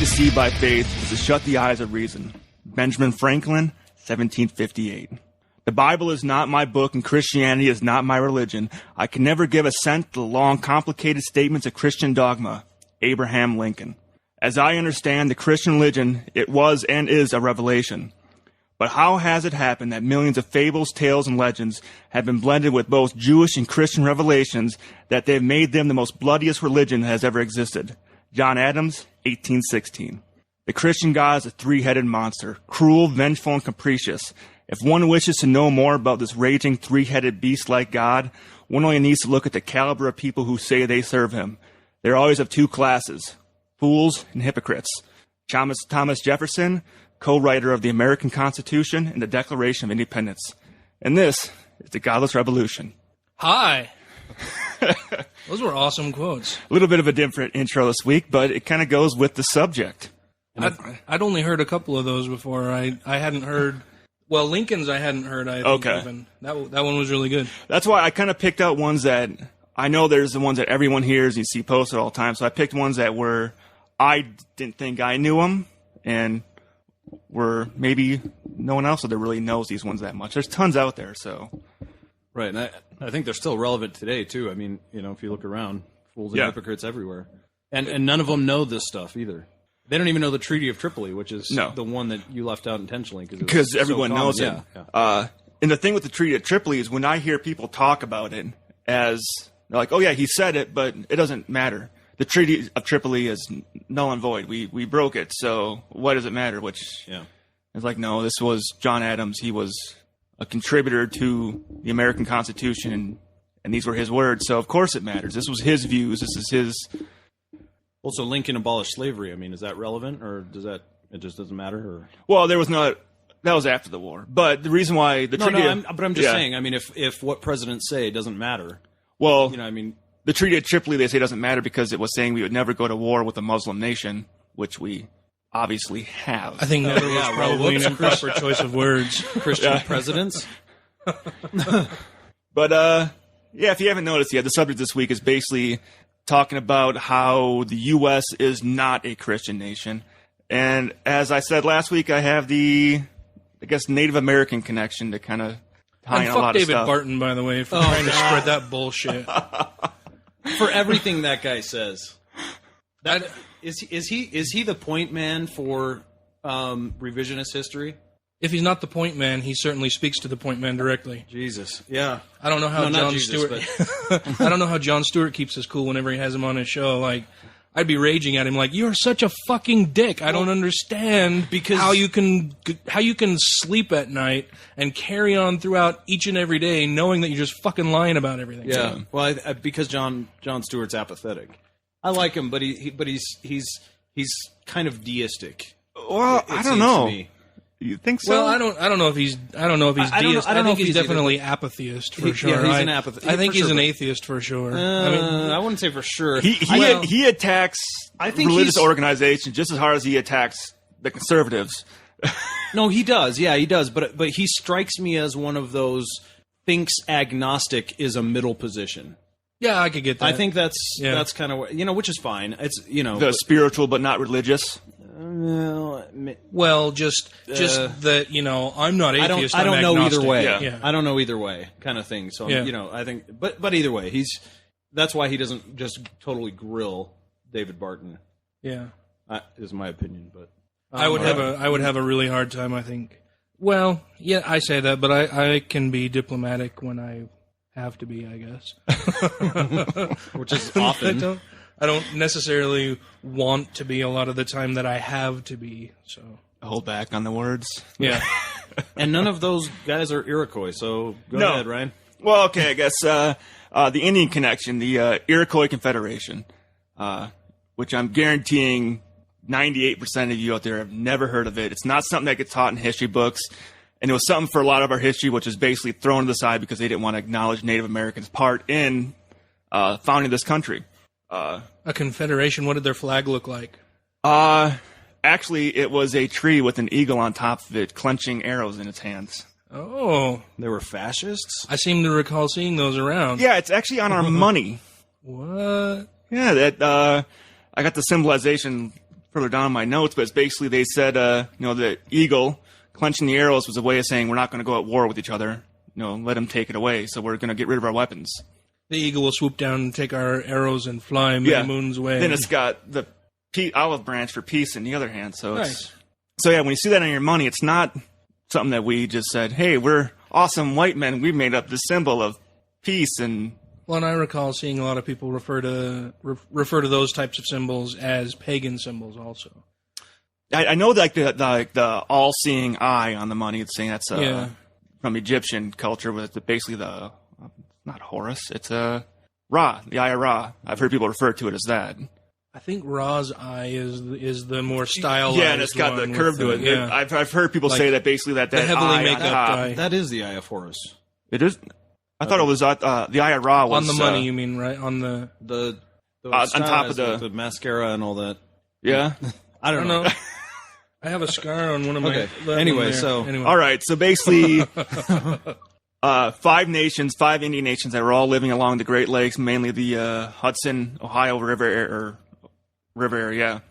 to see by faith is to shut the eyes of reason. Benjamin Franklin, 1758. The Bible is not my book and Christianity is not my religion. I can never give assent to the long, complicated statements of Christian dogma. Abraham Lincoln. As I understand the Christian religion, it was and is a revelation. But how has it happened that millions of fables, tales, and legends have been blended with both Jewish and Christian revelations that they have made them the most bloodiest religion that has ever existed? John Adams, 1816. The Christian God is a three-headed monster, cruel, vengeful, and capricious. If one wishes to know more about this raging, three-headed beast-like God, one only needs to look at the caliber of people who say they serve him. They're always of two classes, fools and hypocrites. Thomas Jefferson, co-writer of the American Constitution and the Declaration of Independence. And this is the Godless Revolution. Hi. Those were awesome quotes. A little bit of a different intro this week, but it kind of goes with the subject. I'd only heard a couple of those before. I hadn't heard... Well, Lincoln's I hadn't heard, I think. Okay. Even. That one was really good. That's why I kind of picked out ones that... I know there's the ones that everyone hears and you see posted all the time, so I picked ones that were... I didn't think I knew them, and were maybe no one else that really knows these ones that much. There's tons out there, so... Right, and I think they're still relevant today, too. I mean, if you look around, fools and hypocrites everywhere. And none of them know this stuff, either. They don't even know the Treaty of Tripoli, which is the one that you left out intentionally. Because everyone knows it. Yeah. And the thing with the Treaty of Tripoli is when I hear people talk about it as, they're like, oh yeah, he said it, but it doesn't matter. The Treaty of Tripoli is null and void. We broke it, so why does it matter? Which is like, no, this was John Adams. He was a contributor to the American Constitution, and these were his words, so of course it matters. This was his views. This is his... Also, Lincoln abolished slavery. I mean, is that relevant, or it just doesn't matter? Or? Well, there was not... That was after the war. But the reason why the treaty... I'm just saying, I mean, if what presidents say doesn't matter... Well, the Treaty of Tripoli, they say, doesn't matter because it was saying we would never go to war with a Muslim nation, which we obviously have. I think never was probably an improper choice of words. Christian presidents? But, if you haven't noticed yet, the subject this week is basically talking about how the U.S. is not a Christian nation. And as I said last week, I have the, Native American connection to kind of tie in a lot of stuff. David Barton, by the way, for trying to spread that bullshit. For everything that guy says. Is he the point man for revisionist history? If he's not the point man, he certainly speaks to the point man directly. Jesus, yeah. I don't know how Jon Stewart. I don't know how Jon Stewart keeps his cool whenever he has him on his show. Like, I'd be raging at him like, "You're such a fucking dick. I don't understand how you can sleep at night and carry on throughout each and every day, knowing that you're just fucking lying about everything." Yeah, well, because Jon Stewart's apathetic. I like him, but he's kind of deistic. Well, I don't know. You think so? Well, I don't know if he's deist. I think he's definitely apatheist for sure. Yeah, he's an apatheist. I think he's an atheist for sure. I wouldn't say for sure. He attacks religious organizations just as hard as he attacks the conservatives. No, he does. Yeah, he does. But he strikes me as one of those thinks agnostic is a middle position. Yeah, I could get that. I think that's kind of which is fine. It's the spiritual but not religious. Well, just that I'm not atheist. I don't know either way. Yeah. I don't know either way, kind of thing. So I think, but either way, that's why he doesn't just totally grill David Barton. Yeah, is my opinion. But I would have a really hard time. I think. Well, yeah, I say that, but I can be diplomatic when I have to be, I guess. Which is often. I don't necessarily want to be a lot of the time that I have to be. So hold back on the words. Yeah. And none of those guys are Iroquois, so go ahead, Ryan. Well, okay, I guess the Indian connection, the Iroquois Confederation, which I'm guaranteeing 98% of you out there have never heard of it. It's not something that gets taught in history books. And it was something for a lot of our history, which was basically thrown to the side because they didn't want to acknowledge Native Americans' part in founding this country. A confederation, what did their flag look like? Actually, it was a tree with an eagle on top of it, clenching arrows in its hands. Oh. They were fascists? I seem to recall seeing those around. Yeah, it's actually on our money. What? Yeah, that I got the symbolization further down in my notes, but it's basically they said, the eagle clenching the arrows was a way of saying we're not going to go at war with each other. Let them take it away. So we're going to get rid of our weapons. The eagle will swoop down and take our arrows and fly many moons away. Then it's got the olive branch for peace in the other hand. So nice. So when you see that on your money, it's not something that we just said, hey, we're awesome white men. We made up the symbol of peace. And I recall seeing a lot of people refer to those types of symbols as pagan symbols also. I know like the all-seeing eye on the money. It's saying that's from Egyptian culture with basically not Horus. It's Ra, the eye of Ra. I've heard people refer to it as that. I think Ra's eye is the more stylized. Yeah, and it's got the curve to it. Yeah. I've heard people say that basically that heavily eye makeup eye. That is the eye of Horus. It is. I thought it was the eye of Ra was on the money. You mean right on the on top of the mascara and all that. Yeah, I don't know. I have a scar on one of my. Okay. Anyway. All right. So basically, 5 nations, 5 Indian nations that were all living along the Great Lakes, mainly the Hudson, Ohio River area,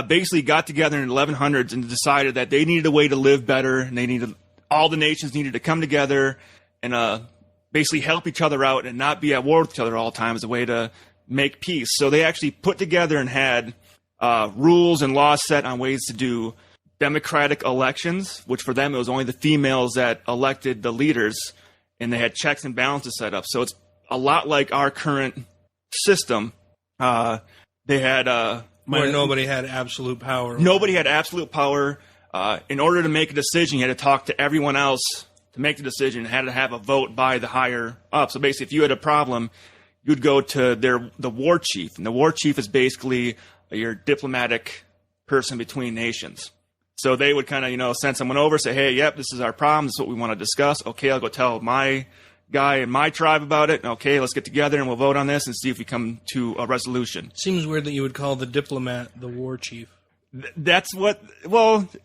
basically got together in the 1100s and decided that they needed a way to live better, and all the nations needed to come together and basically help each other out and not be at war with each other all the time as a way to make peace. So they actually put together and had rules and laws set on ways to do democratic elections, which for them it was only the females that elected the leaders, and they had checks and balances set up. So it's a lot like our current system. They had where nobody had absolute power. Nobody had absolute power. In order to make a decision, you had to talk to everyone else to make the decision, and had to have a vote by the higher up. So basically, if you had a problem, you'd go to the war chief, and the war chief is basically your diplomatic person between nations. So they would kind of, send someone over, say, hey, yep, this is our problem. This is what we want to discuss. Okay, I'll go tell my guy in my tribe about it. Okay, let's get together and we'll vote on this and see if we come to a resolution. Seems weird that you would call the diplomat the war chief. That's what,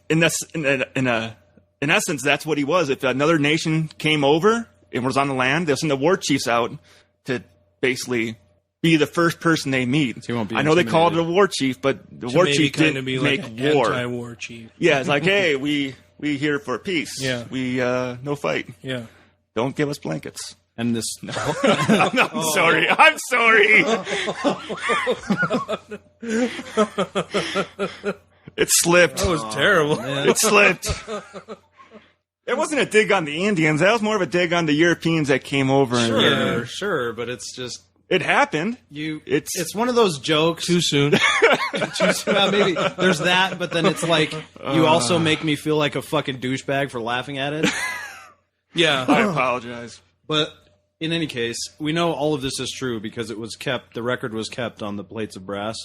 in essence, that's what he was. If another nation came over and was on the land, they'll send the war chiefs out to basically be the first person they meet. So I know they call it a war chief, but the war chief didn't make war. Anti-war chief. Yeah, it's like, hey, we here for peace. Yeah. We no fight. Yeah. Don't give us blankets. And this. No. I'm sorry. I'm sorry. It slipped. That was terrible. It slipped. It wasn't a dig on the Indians. That was more of a dig on the Europeans that came over. Sure, but it's just. It happened. It's one of those jokes. Too soon. Too soon. Well, maybe there's that, but then it's like you also make me feel like a fucking douchebag for laughing at it. Yeah, I apologize. But in any case, we know all of this is true because it was kept. The record was kept on the plates of brass,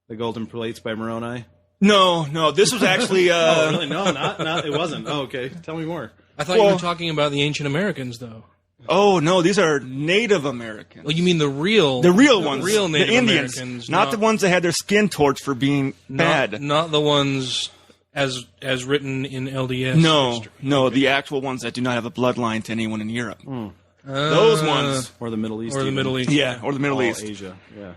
the golden plates by Moroni. No, this was actually. Oh, really? No, not. It wasn't. Oh, okay. Tell me more. I thought you were talking about the ancient Americans, though. Oh no, these are Native Americans. Well, you mean the real ones, real Native the Indians, Americans, not the ones that had their skin torched for being bad. Not the ones as written in LDS. No, history. Okay. The actual ones that do not have a bloodline to anyone in Europe. Those ones, or the Middle East, or the Middle East, yeah, or the Middle East, Asia, yeah.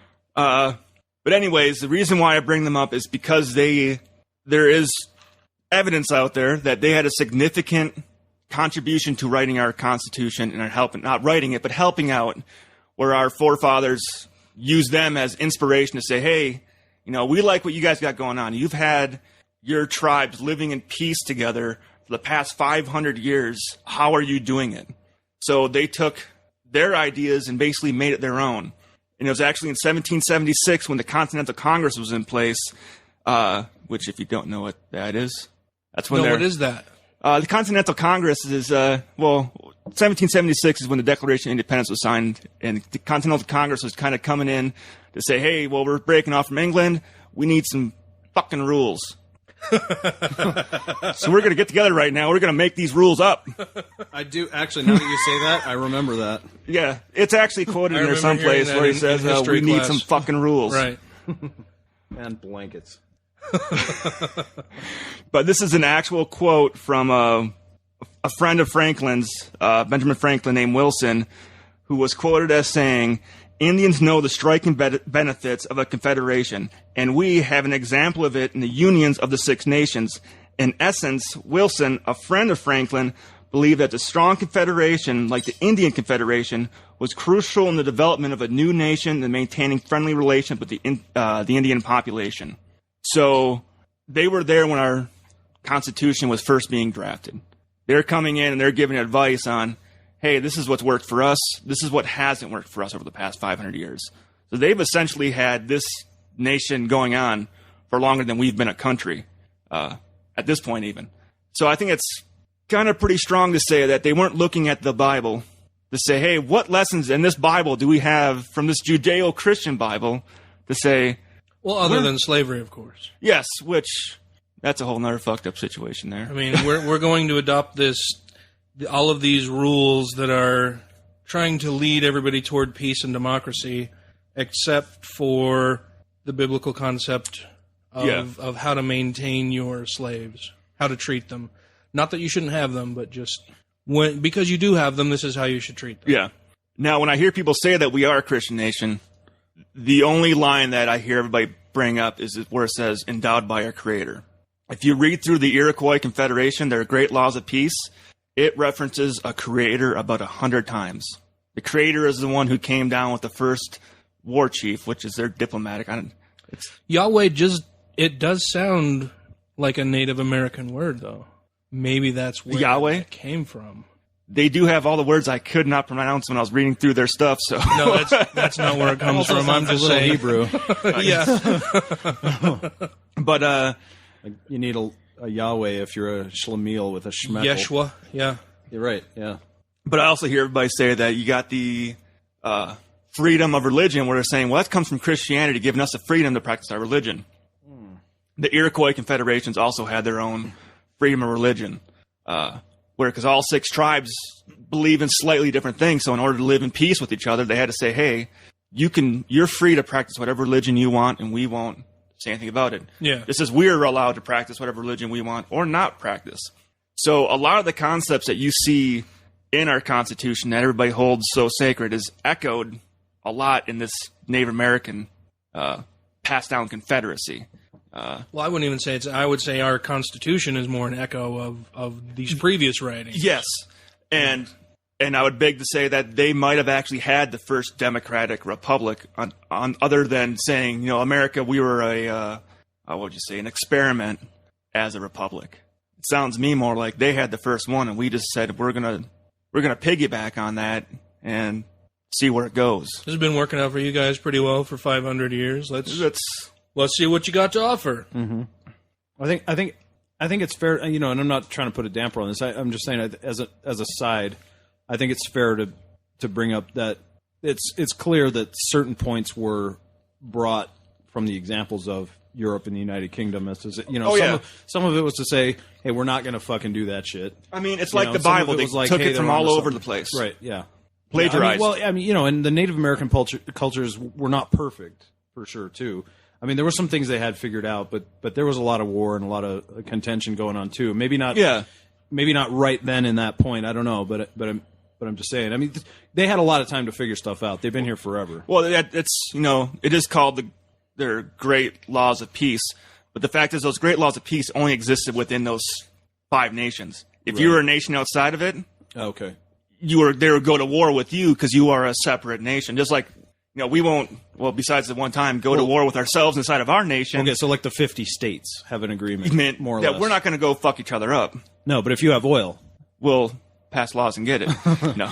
But anyways, the reason why I bring them up is because there is evidence out there that they had a significant contribution to writing our Constitution and not writing it, but helping out, where our forefathers used them as inspiration to say, hey, we like what you guys got going on. You've had your tribes living in peace together for the past 500 years. How are you doing it? So they took their ideas and basically made it their own. And it was actually in 1776 when the Continental Congress was in place, which if you don't know what that is, that's when what is that? The Continental Congress is, 1776 is when the Declaration of Independence was signed, and the Continental Congress was kind of coming in to say, hey, we're breaking off from England. We need some fucking rules. So we're going to get together right now. We're going to make these rules up. I do. Actually, now that you say that, I remember that. Yeah, it's actually quoted in there someplace where he says, we need some fucking rules. Right. And blankets. But this is an actual quote from a friend of Franklin's, Benjamin Franklin, named Wilson, who was quoted as saying, Indians know the striking benefits of a confederation, and we have an example of it in the unions of the Six Nations. In essence, Wilson, a friend of Franklin, believed that the strong confederation, like the Indian Confederation, was crucial in the development of a new nation and maintaining friendly relations with the Indian population. So they were there when our Constitution was first being drafted. They're coming in and they're giving advice on, hey, this is what's worked for us. This is what hasn't worked for us over the past 500 years. So they've essentially had this nation going on for longer than we've been a country, at this point even. So I think it's kind of pretty strong to say that they weren't looking at the Bible to say, hey, what lessons in this Bible do we have from this Judeo-Christian Bible to say... Well, other than slavery, of course. Yes, which... That's a whole nother fucked up situation there. I mean, we're going to adopt all of these rules that are trying to lead everybody toward peace and democracy, except for the biblical concept of how to maintain your slaves, how to treat them. Not that you shouldn't have them, but just because you do have them, this is how you should treat them. Yeah. Now, when I hear people say that we are a Christian nation, the only line that I hear everybody bring up is where it says, endowed by our Creator. If you read through the Iroquois Confederation, their great laws of peace, it references a creator about 100 times. The creator is the one who came down with the first war chief, which is their diplomatic. Yahweh it does sound like a Native American word, though. Maybe that's where Yahweh it came from. They do have all the words I could not pronounce when I was reading through their stuff. So no, that's not where it comes from. I'm just saying Hebrew. Yeah, but you need a Yahweh if you're a Shlemiel with a Shmekel. Yeshua, yeah. You're right, yeah. But I also hear everybody say that you got the freedom of religion, where they're saying, well, that comes from Christianity, giving us the freedom to practice our religion. The Iroquois Confederations also had their own freedom of religion, because all 6 tribes believe in slightly different things. So in order to live in peace with each other, they had to say, hey, you're free to practice whatever religion you want, and we won't say anything about it. Yeah. This is we're allowed to practice whatever religion we want or not practice. So a lot of the concepts that you see in our Constitution that everybody holds so sacred is echoed a lot in this Native American passed down Confederacy. Well, I wouldn't even say I would say our Constitution is more an echo of these previous writings. Yes. And I would beg to say that they might have actually had the first democratic republic on other than saying, America, we were an experiment as a republic. It sounds to me more like they had the first one, and we just said we're gonna piggyback on that and see where it goes. This has been working out for you guys pretty well for 500 years. Let's see what you got to offer. Mm-hmm. I think it's fair, and I'm not trying to put a damper on this. I'm just saying, as a side, I think it's fair to bring up that it's clear that certain points were brought from the examples of Europe and the United Kingdom as to, some of it was to say, hey, we're not going to fucking do that shit. I mean, it's like the Bible. They took it from all over the place. Right, yeah. Plagiarized. And the Native American cultures were not perfect, for sure, too. I mean, there were some things they had figured out, but there was a lot of war and a lot of contention going on, too. Maybe not right then in that point, I don't know, but I'm just saying. I mean, they had a lot of time to figure stuff out. They've been here forever. Well, it's it is called their great laws of peace, but the fact is those great laws of peace only existed within those 5 nations. If you were a nation outside of it, okay, they would go to war with you because you are a separate nation. Just like we won't. Well, besides the one time, go to war with ourselves inside of our nation. Okay, so like the 50 states have an agreement, more or less. We're not going to go fuck each other up. No, but if you have oil, we'll pass laws and get it. No,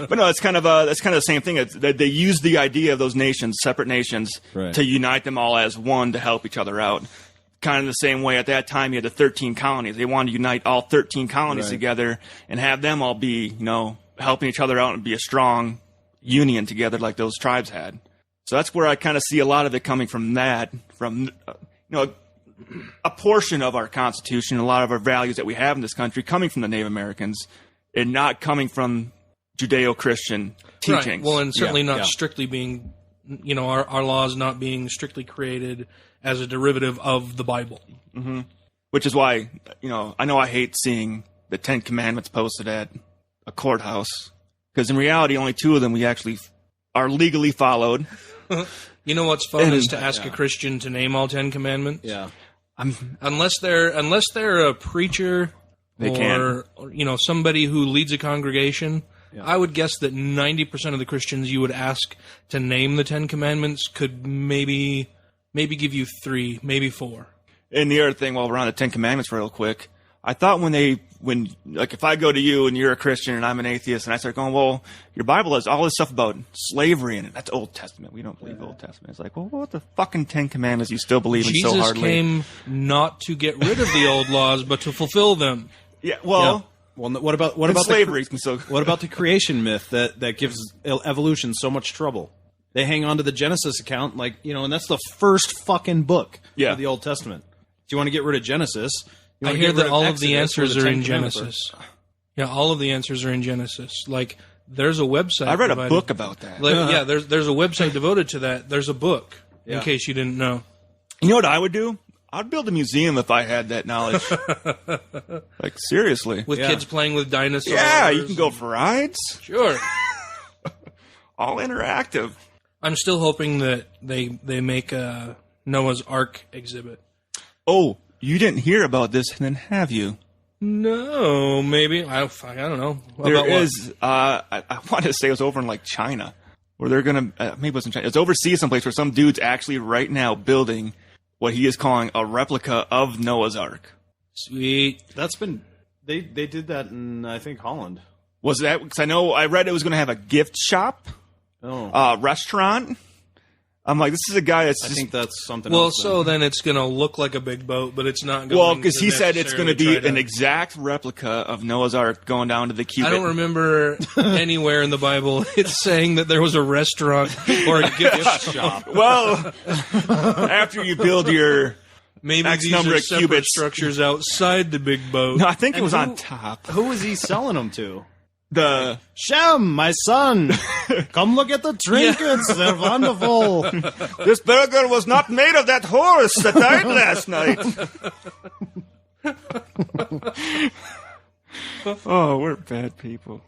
but no, it's kind of the same thing. They use the idea of those nations, separate nations, to unite them all as one to help each other out. Kind of the same way at that time you had the 13 colonies. They wanted to unite all 13 colonies together and have them all be helping each other out and be a strong union together like those tribes had. So that's where I kind of see a lot of it coming from a portion of our Constitution, a lot of our values that we have in this country coming from the Native Americans and not coming from Judeo-Christian teachings. Right. Well, and certainly not strictly being, our laws not being strictly created as a derivative of the Bible. Mm-hmm. Which is why, I know I hate seeing the 10 Commandments posted at a courthouse. Because in reality, only 2 of them we actually are legally followed. You know what's fun is to ask a Christian to name all 10 commandments. Yeah. Unless they're a preacher or somebody who leads a congregation, I would guess that 90% of the Christians you would ask to name the 10 commandments could maybe give you 3, maybe 4. And the other thing, while we're on the 10 commandments real quick, I thought when if I go to you and you're a Christian and I'm an atheist and I start going, well, your Bible has all this stuff about slavery in it. That's Old Testament. We don't believe Old Testament. It's like, well, what the fucking 10 commandments you still believe in so hardly? Jesus came not to get rid of the old laws, but to fulfill them. Yeah, well... Yeah. Well, what about slavery? What about the creation myth that gives evolution so much trouble? They hang on to the Genesis account, and that's the first fucking book of the Old Testament. If you want to get rid of Genesis, I hear that all of the answers are in Genesis. Yeah, all of the answers are in Genesis. Like, there's a website. I read a book about that. Yeah, there's a website devoted to that. There's a book, in case you didn't know. You know what I would do? I'd build a museum if I had that knowledge. Like, seriously. With kids playing with dinosaurs. Yeah, you can go for rides. Sure. All interactive. I'm still hoping that they make a Noah's Ark exhibit. Oh, you didn't hear about this then, have you? No, maybe. I don't know. There is, I want to say it was over in, like, China. Where they're going to, maybe it wasn't China. It's overseas someplace where some dude's actually right now building what he is calling a replica of Noah's Ark. Sweet. That's been... They did that in, I think, Holland. Was that... Because I read it was going to have a gift shop. Restaurant. I'm like, this is a guy that's... I think that's something well, else. Well, so then it's going to look like a big boat, but it's not going to... Well, because he said it's going to be an exact replica of Noah's Ark going down to the Cubit. I don't remember anywhere in the Bible it's saying that there was a restaurant or a gift shop. Well, after you build your maybe X these number are of separate cubits. Structures outside the big boat. No, I think it was on top. Who was he selling them to? The Shem, my son, come look at the trinkets. They're wonderful. This burger was not made of that horse that died last night. Oh, we're bad people.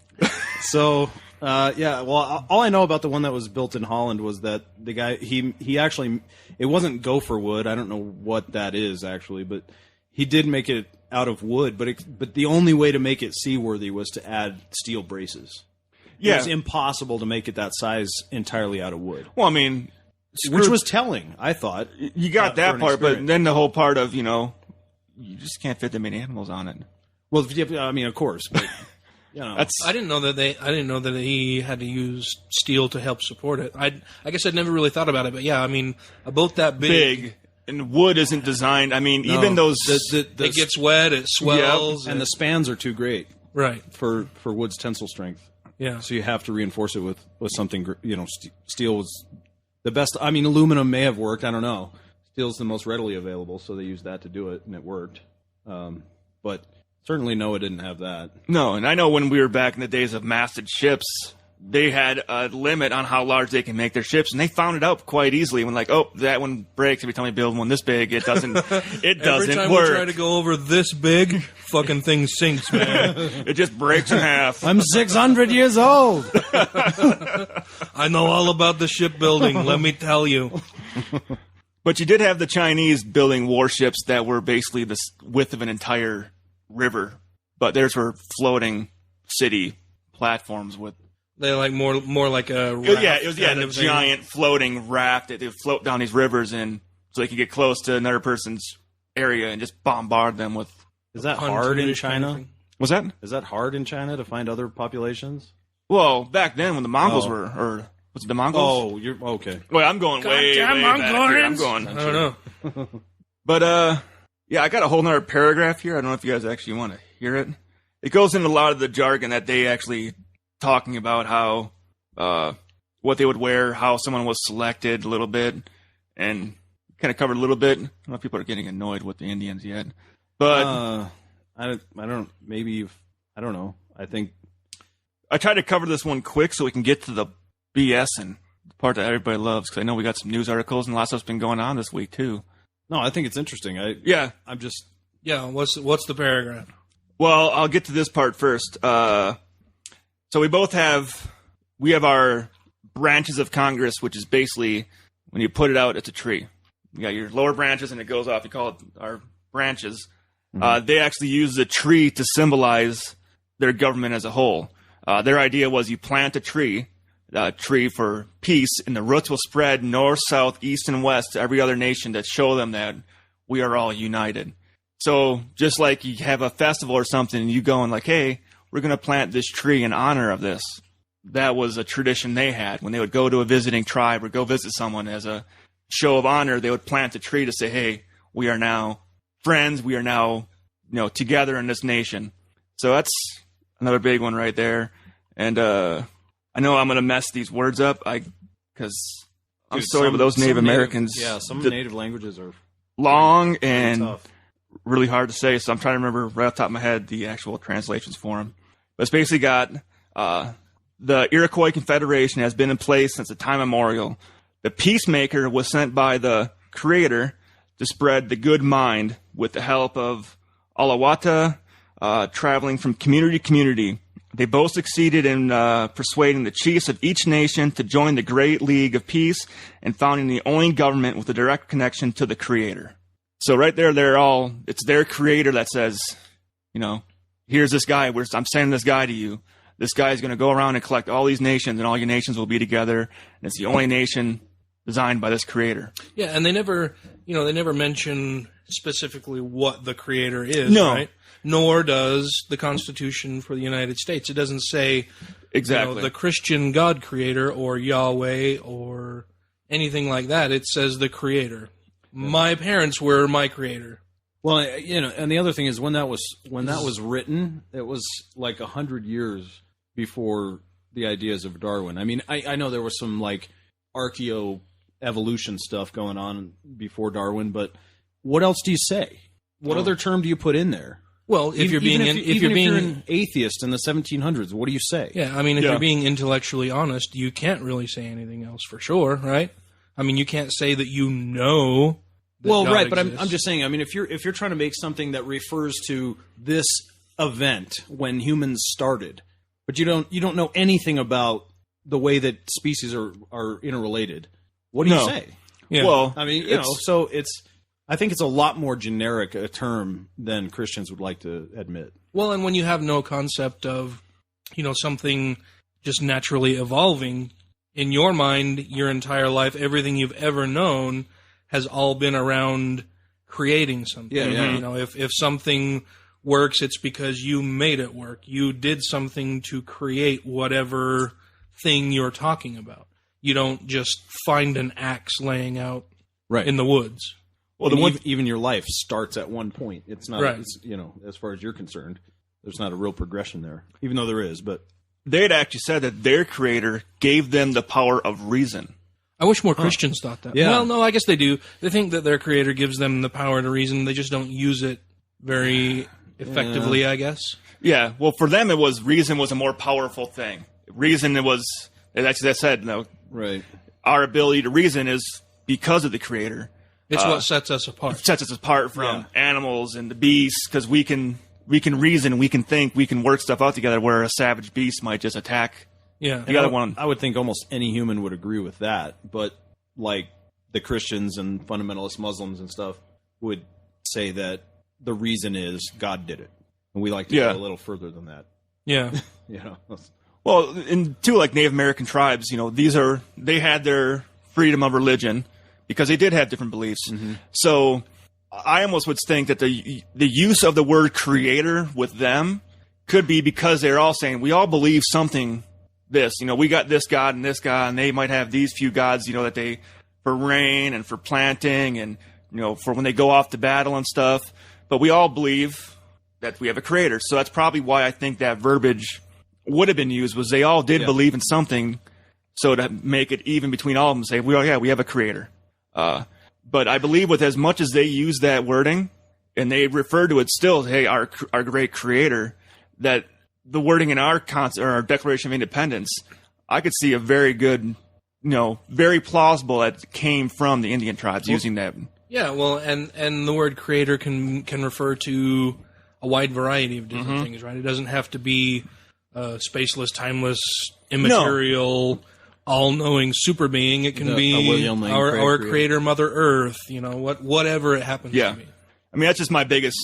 So, well, all I know about the one that was built in Holland was that the guy, he actually, it wasn't gopher wood. I don't know what that is actually, but he did make it out of wood, but the only way to make it seaworthy was to add steel braces. Yeah. It was impossible to make it that size entirely out of wood. Well, I mean... Which was telling, I thought. You got that part, but then the whole part of, you just can't fit that many animals on it. Well, I mean, of course, but... I didn't know that he had to use steel to help support it. I guess I'd never really thought about it, but yeah, I mean, a boat that big and wood isn't designed. I mean, even those it gets wet, it swells, and the spans are too great, right, for wood's tensile strength. Yeah, so you have to reinforce it with something. Steel was the best. I mean, aluminum may have worked. I don't know. Steel's the most readily available, so they used that to do it, and it worked. But certainly Noah didn't have that. No, and I know when we were back in the days of masted ships, they had a limit on how large they can make their ships, and they found it out quite easily. When that one breaks, every time we build one this big, it doesn't Every time work. we try to go over this big, fucking thing sinks, man. It just breaks in half. I'm 600 years old. I know all about the shipbuilding, let me tell you. But you did have the Chinese building warships that were basically the width of an entire river, but theirs were floating city platforms with... They're like more like a raft. It was a giant floating raft that they would float down these rivers in, so they could get close to another person's area and just bombard them with. Is that hard in China? What's that? Is that hard in China to find other populations? Well, back then when the Mongols were, or was it the Mongols? Oh, you're okay. Wait, I'm going way back here. I'm going. I don't know. But I got a whole nother paragraph here. I don't know if you guys actually want to hear it. It goes into a lot of the jargon that they actually. Talking about how what they would wear, how someone was selected a little bit, and kind of covered a little bit. I don't know if people are getting annoyed with the Indians yet, but I don't. Maybe I don't know. I think I tried to cover this one quick so we can get to the BS and the part that everybody loves, because I know we got some news articles and a lot of stuff's been going on this week too. No, I think it's interesting. I'm just What's the paragraph? Well, I'll get to this part first. So we have our branches of Congress, which is basically, when you put it out, it's a tree. You got your lower branches, and it goes off. You call it our branches. They actually use the tree to symbolize their government as a whole. Their idea was you plant a tree for peace, and the roots will spread north, south, east, and west to every other nation that show them that we are all united. So just like you have a festival or something, and you go and like, hey, we're going to plant this tree in honor of this. That was a tradition they had. When they would go to a visiting tribe or go visit someone as a show of honor, they would plant a tree to say, hey, we are now friends. We are now, together in this nation. So that's another big one right there. And I know I'm going to mess these words up because I'm sorry, but those Native Americans. Some native languages are long and tough. Really hard to say. So I'm trying to remember right off the top of my head the actual translations for them. But it's basically got the Iroquois Confederation has been in place since the time immemorial. The peacemaker was sent by the Creator to spread the good mind with the help of Alawata, traveling from community to community. They both succeeded in persuading the chiefs of each nation to join the Great League of Peace and founding the only government with a direct connection to the Creator. So right there, it's their Creator that says, here's this guy, I'm sending this guy to you. This guy is going to go around and collect all these nations, and all your nations will be together. And it's the only nation designed by this Creator. Yeah, and they never mention specifically what the Creator is, no. Right? Nor does the Constitution for the United States. It doesn't say exactly the Christian God Creator or Yahweh or anything like that. It says the Creator. Yeah. My parents were my Creator. Well, and the other thing is when that was written, it was like 100 years before the ideas of Darwin. I mean, I know there was some like archaeoevolution stuff going on before Darwin, but what else do you say? What other term do you put in there? Well, if you're being an atheist in the 1700s, what do you say? Yeah, I mean, if you're being intellectually honest, you can't really say anything else for sure, right? I mean, you can't say that you know. Well, right, but I'm just saying. I mean, if you're trying to make something that refers to this event when humans started, but you don't know anything about the way that species are interrelated, what do you say? Yeah. Well, I mean, so it's. I think it's a lot more generic a term than Christians would like to admit. Well, and when you have no concept of, something just naturally evolving, in your mind, your entire life, everything you've ever known has all been around creating something. Yeah. If something works, it's because you made it work. You did something to create whatever thing you're talking about. You don't just find an axe laying out in the woods. Well, even your life starts at one point. It's not, right. It's, as far as you're concerned, there's not a real progression there, even though there is. But they had actually said that their Creator gave them the power of reason. I wish more Christians thought that. Yeah. Well, no, I guess they do. They think that their Creator gives them the power to reason. They just don't use it very effectively, I guess. Yeah. Well, for them, reason was a more powerful thing. Reason, as I said, right. Our ability to reason is because of the Creator. It's what sets us apart. It sets us apart from animals and the beasts because we can reason, we can think, we can work stuff out together. Where a savage beast might just attack. Yeah, the other one. I would think almost any human would agree with that, but like the Christians and fundamentalist Muslims and stuff would say that the reason is God did it, and we like to go a little further than that. Yeah, Well, and too, like Native American tribes, they had their freedom of religion. Because they did have different beliefs. Mm-hmm. So I almost would think that the use of the word Creator with them could be because they're all saying, we all believe something this. We got this God, and they might have these few gods, that they, for rain and for planting and, for when they go off to battle and stuff. But we all believe that we have a Creator. So that's probably why I think that verbiage would have been used, was they all did believe in something. So to make it even between all of them, say, we have a Creator. But I believe with as much as they use that wording, and they refer to it still, hey, our great Creator, that the wording in our Declaration of Independence, I could see a very good, very plausible that came from the Indian tribes using that. Yeah, well, and the word Creator can refer to a wide variety of different things, right? It doesn't have to be spaceless, timeless, immaterial. No. all-knowing super being. It can be our creator, Mother Earth. You know, whatever it happens to be. I mean, that's just my biggest,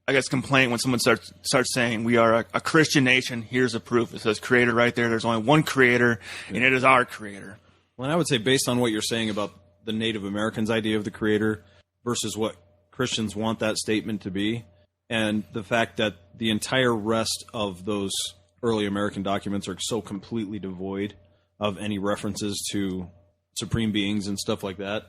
I guess, complaint when someone starts saying we are a Christian nation. Here's the proof. It says creator right there. There's only one creator, and it is our creator. Well, and I would say based on what you're saying about the Native Americans' idea of the creator versus what Christians want that statement to be, and the fact that the entire rest of those early American documents are so completely devoid of any references to supreme beings and stuff like that,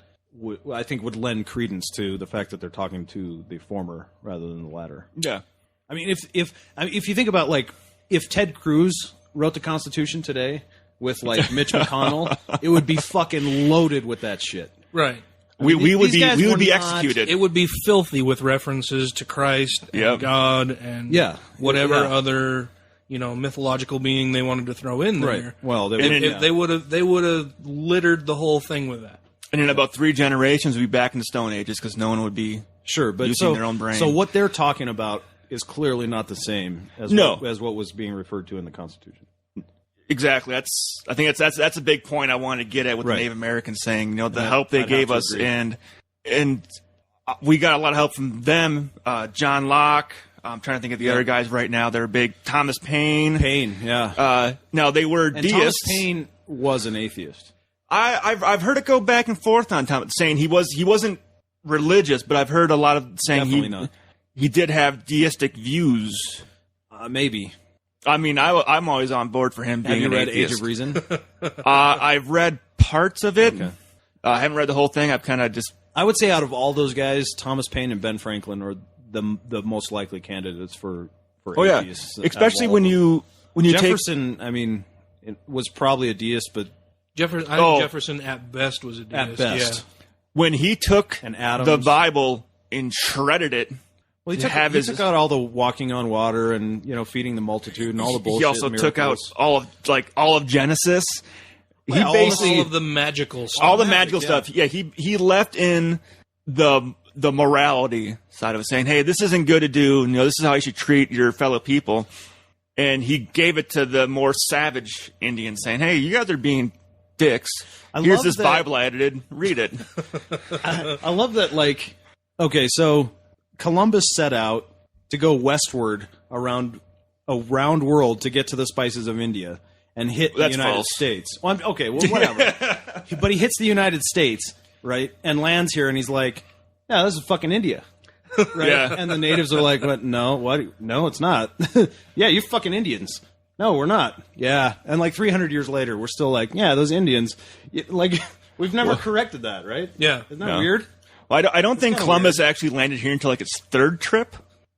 I think would lend credence to the fact that they're talking to the former rather than the latter. Yeah. I mean, if you think about, like, if Ted Cruz wrote the Constitution today with, like, Mitch McConnell, it would be fucking loaded with that shit. Right. We would be executed. It would be filthy with references to Christ and God and whatever other, you know, mythological being they wanted to throw in there. Right. Well, they would have littered the whole thing with that. And in about 3 generations, we'd be back in the Stone Ages because no one would be using their own brain. So what they're talking about is clearly not the same as what was being referred to in the Constitution. Exactly. I think that's a big point I want to get at with the Native Americans saying, you know, the help they gave us, and we got a lot of help from them. John Locke. I'm trying to think of the other guys right now. They're big. Thomas Paine. Now they were deists. Thomas Paine was an atheist. I've heard it go back and forth on Thomas, saying he wasn't religious, but I've heard a lot of saying he did have deistic views. Maybe. I mean, I'm always on board for him being an atheist. Have you read Age of Reason? I've read parts of it. Okay. I haven't read the whole thing. I've kind of just... I would say out of all those guys, Thomas Paine and Ben Franklin are the most likely candidates for atheists. Yeah. Especially when you Jefferson, I mean, it was probably a deist, but... I think Jefferson at best was a deist. At best. Yeah. When he took the Bible and shredded it... Well, he took out all the walking on water and, you know, feeding the multitude and all the bullshit. He also took out all of Genesis. Well, all of the magical stuff. All the magical stuff. Yeah, he left in the morality side of it, saying, "Hey, this isn't good to do. You know, this is how you should treat your fellow people." And he gave it to the more savage Indians, saying, "Hey, you guys are being dicks. Here's this Bible I edited. Read it." I love that. Like, okay, so Columbus set out to go westward around a round world to get to the spices of India and hit the United States. Well, whatever. But he hits the United States, right, and lands here, and he's like, "Yeah, this is fucking India." Right? Yeah. And the natives are like, "What? No, what? No, it's not." "Yeah, you fucking Indians." "No, we're not." "Yeah." And like 300 years later, we're still like, "Yeah, those Indians." Like, we've never corrected that, right? Yeah. Isn't that weird? Well, I don't think Columbus actually landed here until like his 3rd trip.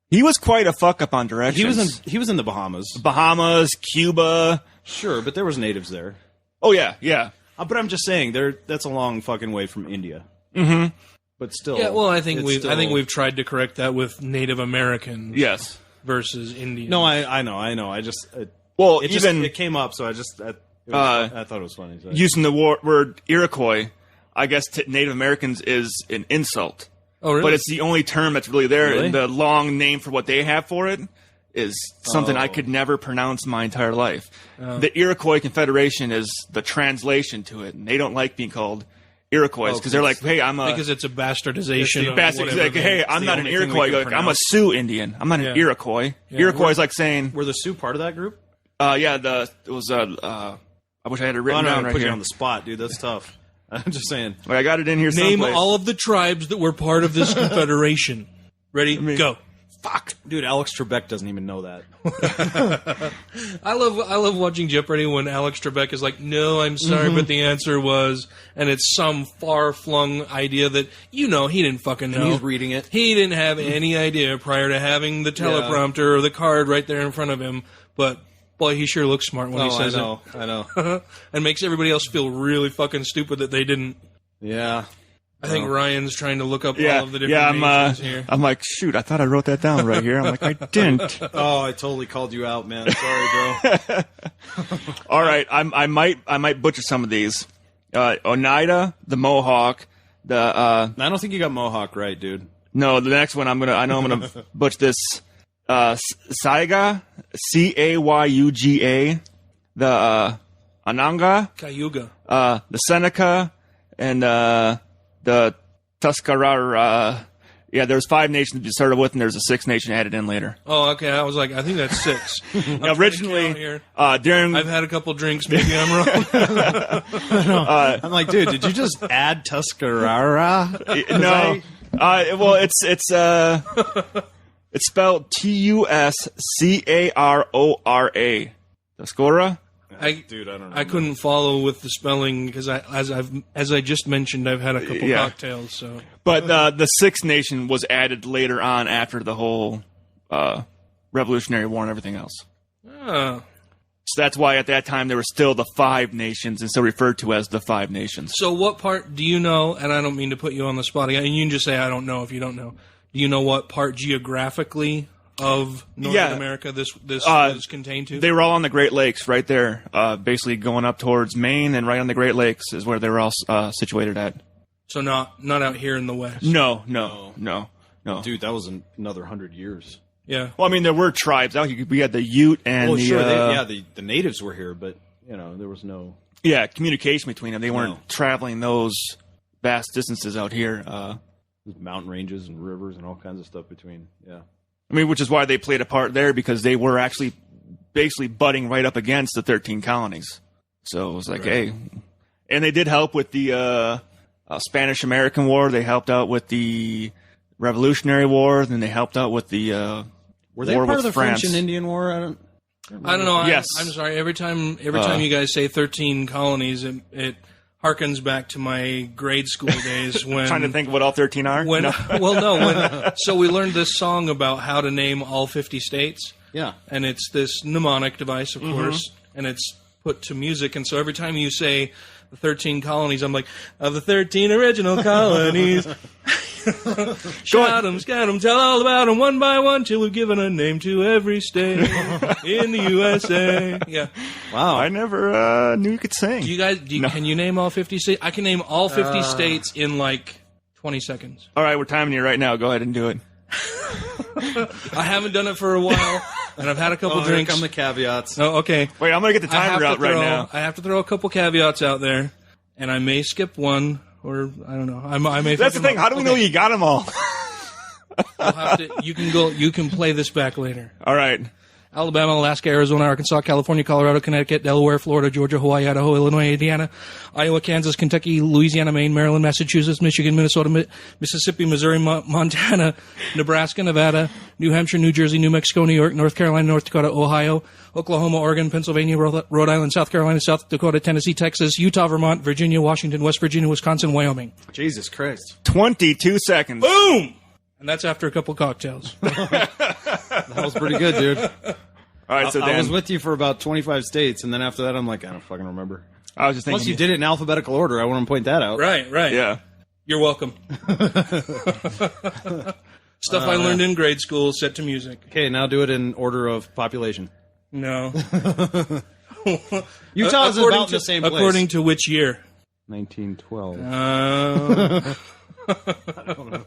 He was quite a fuck up on directions. He was in the Bahamas. Bahamas, Cuba. Sure, but there was natives there. Oh yeah, yeah. But I'm just saying, that's a long fucking way from India. Mm-hmm. But still, yeah. Well, I think we've tried to correct that with Native Americans. Yes. Versus Indians. No, I know. I just it came up, so I thought it was funny. So. Using the word Iroquois, I guess Native Americans is an insult. Oh, really? But it's the only term that's really there. Really? And the long name for what they have for it is something I could never pronounce my entire life. The Iroquois Confederation is the translation to it, and they don't like being called Iroquois because they're like, "Hey, because it's a bastardization." Like, "Hey, I'm not an Iroquois. Like, I'm a Sioux Indian. I'm not an Iroquois." Yeah. Iroquois is like saying, "Were the Sioux part of that group?" Yeah. It was. I wish I had it written down right put here. You on the spot, dude. That's tough. I'm just saying. I got it in here. Name someplace. all of the tribes that were part of this confederation. Ready? Go. Fuck, dude. Alex Trebek doesn't even know that. I love watching Jeopardy when Alex Trebek is like, "No, I'm sorry, but the answer was," and it's some far-flung idea that he didn't fucking know. And he's reading it. He didn't have any idea prior to having the teleprompter or the card right there in front of him. But boy, he sure looks smart when he says it. I know. And makes everybody else feel really fucking stupid that they didn't. Yeah. I think Ryan's trying to look up all of the different nations here. I'm like, shoot, I thought I wrote that down right here. I'm like, I didn't. Oh, I totally called you out, man. Sorry, bro. All right, I might butcher some of these. Oneida, the Mohawk, I don't think you got Mohawk right, dude. No, the next one I'm gonna butcher this. Sayuga, Cayuga. I'm Ananga, Cayuga, the Seneca, and the Tuscarora. Yeah, there's 5 nations you started with, and there's a 6th nation added in later. Oh, okay. I was like, I think that's 6. Originally, during... I've had a couple drinks. Maybe I'm wrong. I'm like, dude, did you just add Tuscarora? No. Well, it's spelled Tuscarora. Tuscarora? Dude, I don't know. I couldn't follow with the spelling because as I just mentioned, I've had a couple cocktails. So, but the 6th nation was added later on after the whole Revolutionary War and everything else. Oh. So that's why at that time there were still the 5 nations, and so referred to as the 5 nations. So, what part do you know? And I don't mean to put you on the spot again. You can just say I don't know if you don't know. Do you know what part geographically of North America this was contained to? They were all on the Great Lakes, right there. Basically going up towards Maine, and right on the Great Lakes is where they were all situated at. So not out here in the West. No. Dude, that was another 100 years. Yeah. Well, I mean, there were tribes out here. We had the Ute and the natives were here, but there was no communication between them. They weren't traveling those vast distances out here. Mountain ranges and rivers and all kinds of stuff between. Yeah. I mean, which is why they played a part there, because they were actually basically butting right up against the 13 colonies. So it was like, hey. And they did help with the Spanish-American War. They helped out with the Revolutionary War. Then they helped out with the were they war part with of the France. French and Indian War? I don't know. Yes. I'm sorry. Every time you guys say 13 colonies, it harkens back to my grade school days when trying to think what all 13 are. So we learned this song about how to name all 50 states. Yeah, and it's this mnemonic device, of course, and it's put to music. And so every time you say the 13 colonies, I'm like, of the 13 original colonies. Shout 'em, scout 'em, tell all about 'em one by one till we've given a name to every state in the USA. Yeah. Wow. I never knew you could sing. Do you guys, can you name all 50 states? I can name all 50 states in like 20 seconds. All right, we're timing you right now. Go ahead and do it. I haven't done it for a while, and I've had a couple drinks. Here come the caveats. Oh, okay. Wait, I'm going to get the timer out right now. I have to throw a couple caveats out there, and I may skip one. Or I don't know. I may. That's the thing. How do we know you got them all? You'll have to, you can go. You can play this back later. All right. Alabama, Alaska, Arizona, Arkansas, California, Colorado, Connecticut, Delaware, Florida, Georgia, Hawaii, Idaho, Illinois, Indiana, Iowa, Kansas, Kentucky, Louisiana, Maine, Maryland, Massachusetts, Michigan, Minnesota, Mississippi, Missouri, Montana, Nebraska, Nevada, New Hampshire, New Jersey, New Mexico, New York, North Carolina, North Dakota, Ohio, Oklahoma, Oregon, Pennsylvania, Rhode Island, South Carolina, South Dakota, Tennessee, Texas, Utah, Vermont, Virginia, Washington, West Virginia, Wisconsin, Wyoming. Jesus Christ. 22 seconds. Boom! And that's after a couple cocktails. That was pretty good, dude. All right, so Dan, I was with you for about 25 states, and then after that, I'm like, I don't fucking remember. I was just thinking. Plus, you did it in alphabetical order. I want to point that out. Right. Yeah. You're welcome. Stuff I learned in grade school set to music. Okay, now do it in order of population. No. Utah is about the same place. According to which year? 1912. I don't know.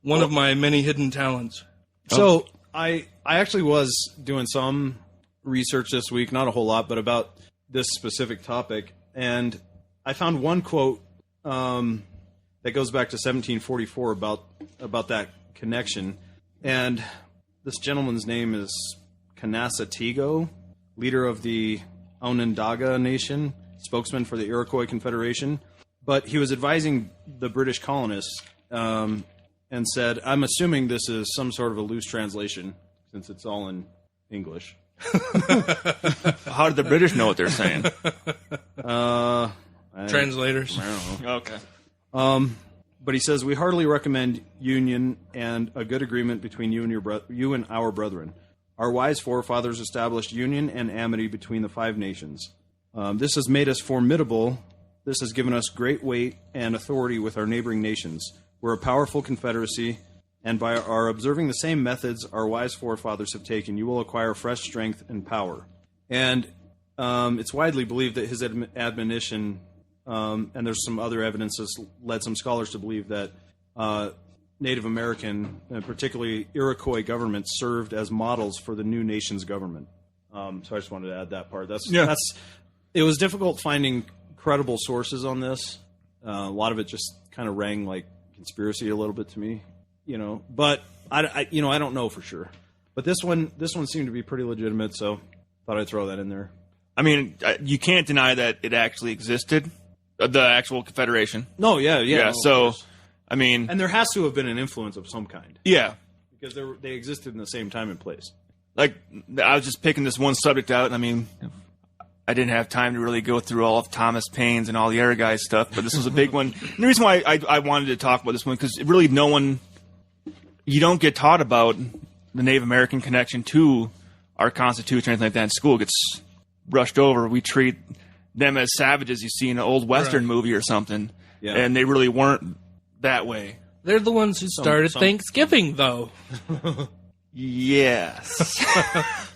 One of my many hidden talents. So I actually was doing some research this week, not a whole lot, but about this specific topic, and I found one quote that goes back to 1744 about that connection, and this gentleman's name is Canasatigo, leader of the Onondaga Nation, spokesman for the Iroquois Confederation, but he was advising the British colonists and said, I'm assuming this is some sort of a loose translation since it's all in English. How did the British know what they're saying? Translators. I don't know. Okay. But he says, we heartily recommend union and a good agreement between you and our brethren. Our wise forefathers established union and amity between the 5 nations. This has made us formidable. This has given us great weight and authority with our neighboring nations. We're a powerful confederacy, and by our observing the same methods our wise forefathers have taken, you will acquire fresh strength and power. And it's widely believed that his admonition, and there's some other evidence that's led some scholars to believe that Native American, and particularly Iroquois governments, served as models for the new nation's government. So I just wanted to add that part. It was difficult finding credible sources on this. A lot of it just kind of rang like conspiracy a little bit to me, But I don't know for sure. But this one seemed to be pretty legitimate, so thought I'd throw that in there. I mean, you can't deny that it actually existed, the actual Confederation. No, yeah. Yeah. So, I mean, and there has to have been an influence of some kind. Yeah, because they existed in the same time and place. Like, I was just picking this one subject out, and I mean, I didn't have time to really go through all of Thomas Paine's and all the other guys' stuff, but this was a big one. And the reason why I wanted to talk about this one, because really you don't get taught about the Native American connection to our Constitution or anything like that in school. It gets brushed over. We treat them as savages you see in an old Western movie or something, and they really weren't that way. They're the ones who started Thanksgiving, though. Yes.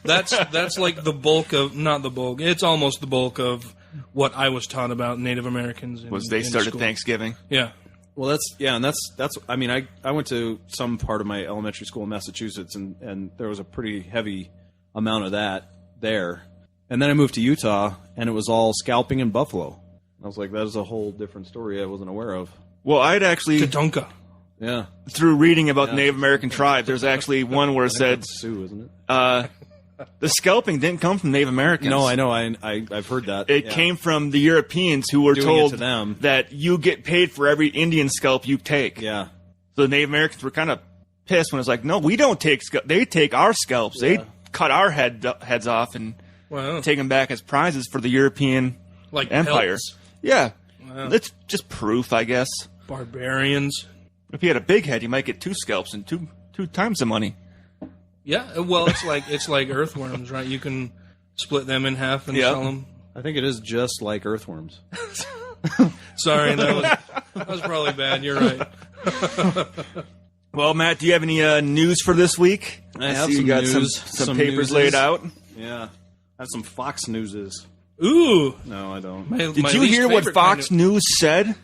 That's like the bulk of, not the bulk, it's almost the bulk of what I was taught about Native Americans. They started school. Thanksgiving? Yeah. Well, that's I mean, I went to some part of my elementary school in Massachusetts, and there was a pretty heavy amount of that there. And then I moved to Utah, and it was all scalping and buffalo. I was like, that is a whole different story I wasn't aware of. Well, I'd actually... Tatanka. Yeah. Through reading about the Native American tribes, there's actually one where it said... Sioux, isn't it? The scalping didn't come from Native Americans. No, I know. I've heard that. It came from the Europeans who were told that you get paid for every Indian scalp you take. Yeah. So the Native Americans were kind of pissed when it was like, no, we don't take scalps. They take our scalps. Yeah. They cut our heads off and take them back as prizes for the European empire. Pelts. Yeah. Wow. It's just proof, I guess. Barbarians. If you had a big head, you might get 2 scalps and two times the money. Yeah, well, it's like earthworms, right? You can split them in half and sell them. I think it is just like earthworms. Sorry, that was probably bad. You're right. Well, Matt, do you have any news for this week? I have some news. Some papers newses laid out. Yeah, I have some Fox Newses. Ooh. No, I don't. Did you hear what Fox News said?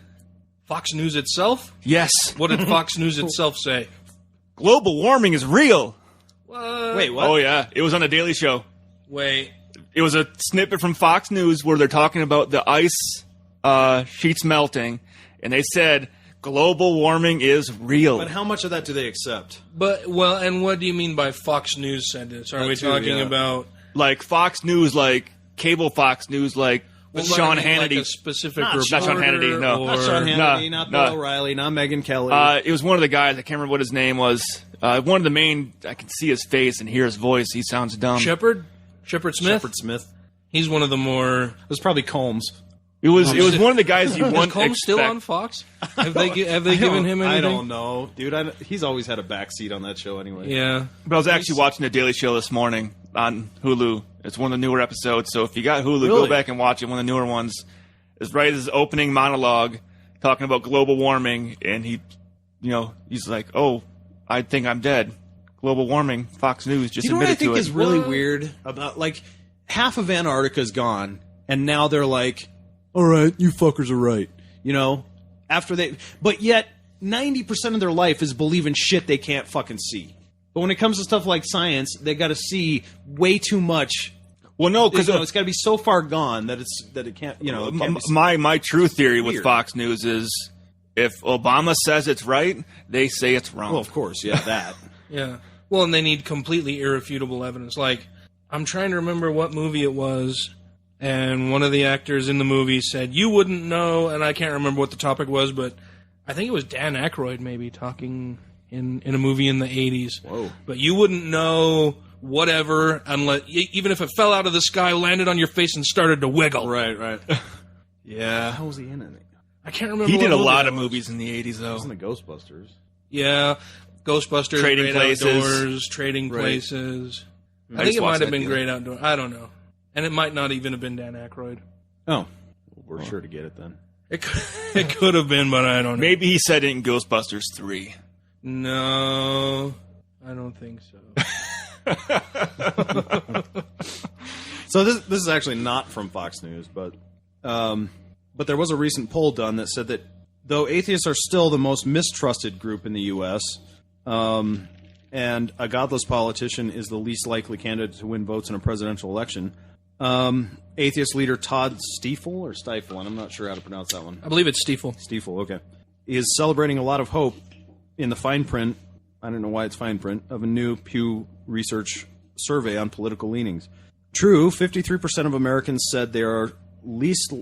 Fox News itself? Yes. What did Fox News itself say? Global warming is real. What? Wait, what? Oh, yeah. It was on a Daily Show. Wait. It was a snippet from Fox News where they're talking about the ice sheets melting, and they said global warming is real. But how much of that do they accept? And what do you mean by Fox News said this? Are we talking about... Like Fox News, like cable Fox News, like Sean Hannity. Like a specific not Sean Hannity, no. Not Sean Hannity, not Bill O'Reilly, not Megyn Kelly. It was one of the guys, I can't remember what his name was. One of the main, I can see his face and hear his voice. He sounds dumb. Shepard Smith? Shepard Smith. He's one of the more... It was probably Combs. It was one of the guys you wouldn't expect. Is Combs still on Fox? Have they given him anything? I don't know. Dude, he's always had a backseat on that show anyway. Yeah. But I was actually watching the Daily Show this morning on Hulu. It's one of the newer episodes, so if you got Hulu, go back and watch it. One of the newer ones. It's right as his opening monologue talking about global warming, and he's like, "Oh, I think I'm dead. Global warming." Fox News just admitted to it. You know what I think is really weird about, like, half of Antarctica's gone, and now they're like, "All right, you fuckers are right." But yet 90% of their life is believing shit they can't fucking see. But when it comes to stuff like science, they got to see way too much. Well, no, because it's got to be so far gone that it can't. My true theory with Fox News is if Obama says it's right, they say it's wrong. Well, of course, yeah, that. Yeah. Well, and they need completely irrefutable evidence. Like, I'm trying to remember what movie it was, and one of the actors in the movie said, "You wouldn't know," and I can't remember what the topic was, but I think it was Dan Aykroyd maybe talking in a movie in the 80s. Whoa. But you wouldn't know whatever unless, even if it fell out of the sky, landed on your face, and started to wiggle. Right. Yeah. How was he in it? I can't remember. He did a lot of movies in the 80s, though. Wasn't it Ghostbusters? Yeah. Ghostbusters, Trading Places. Outdoors, Trading Places. I think it might have been Great Outdoors. I don't know. And it might not even have been Dan Aykroyd. Oh. Well, we're sure to get it then. It could have been, but I don't know. Maybe he said it in Ghostbusters 3. No, I don't think so. So this is actually not from Fox News, but there was a recent poll done that said that though atheists are still the most mistrusted group in the U.S., and and a godless politician is the least likely candidate to win votes in a presidential election. Atheist leader Todd Stiefel, and I'm not sure how to pronounce that one. I believe it's Stiefel. Stiefel, okay. He is celebrating a lot of hope in the fine print, I don't know why it's fine print, of a new Pew Research survey on political leanings. True, 53% of Americans said they are least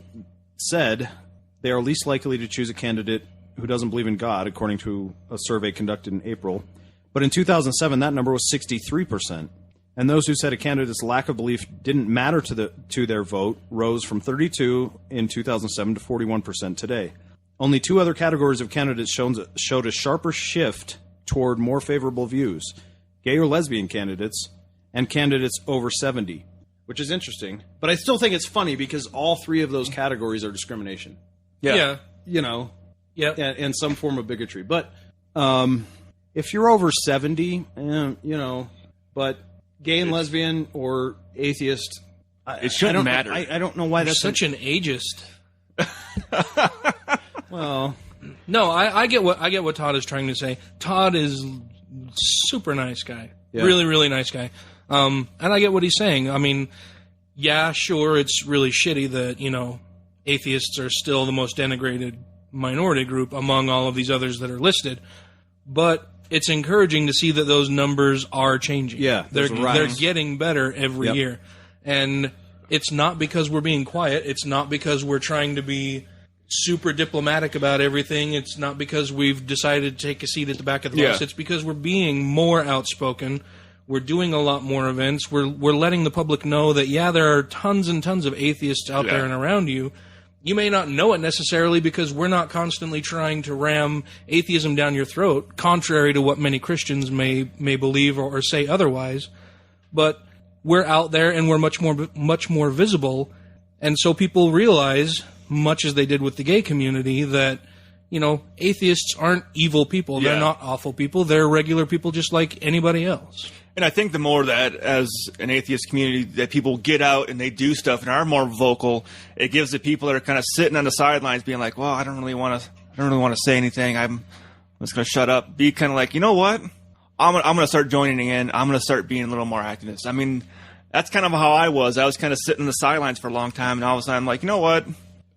likely to choose a candidate who doesn't believe in God, according to a survey conducted in April. But in 2007, that number was 63%. And those who said a candidate's lack of belief didn't matter to their vote rose from 32% in 2007 to 41% today. Only two other categories of candidates showed a sharper shift toward more favorable views: gay or lesbian candidates and candidates over 70, which is interesting. But I still think it's funny because all three of those categories are discrimination. Yeah. You know, yeah, and some form of bigotry. But if you're over 70, you know, but gay and lesbian or atheist, it shouldn't matter. I don't know why that's such an ageist. Well, no, I get what Todd is trying to say. Todd is super nice guy, yeah. Really, really nice guy, and I get what he's saying. I mean, yeah, sure, it's really shitty that, you know, atheists are still the most denigrated minority group among all of these others that are listed, but it's encouraging to see that those numbers are changing. Yeah, they're getting better every year, and it's not because we're being quiet. It's not because we're trying to be super diplomatic about everything. It's not because we've decided to take a seat at the back of the bus. It's because we're being more outspoken. We're doing a lot more events. We're letting the public know that, yeah, there are tons and tons of atheists out there and around you. You may not know it necessarily because we're not constantly trying to ram atheism down your throat, contrary to what many Christians may believe or say otherwise. But we're out there and we're much more visible, and so people realize, much as they did with the gay community, that, you know, atheists aren't evil people. They're not awful people. They're regular people just like anybody else. And I think the more that, as an atheist community, that people get out and they do stuff and are more vocal, it gives the people that are kind of sitting on the sidelines being like, well, I don't really want to say anything. I'm just going to shut up. Be kind of like, you know what? I'm going to start joining in. I'm going to start being a little more activist. I mean, that's kind of how I was. I was kind of sitting on the sidelines for a long time, and all of a sudden I'm like, you know what?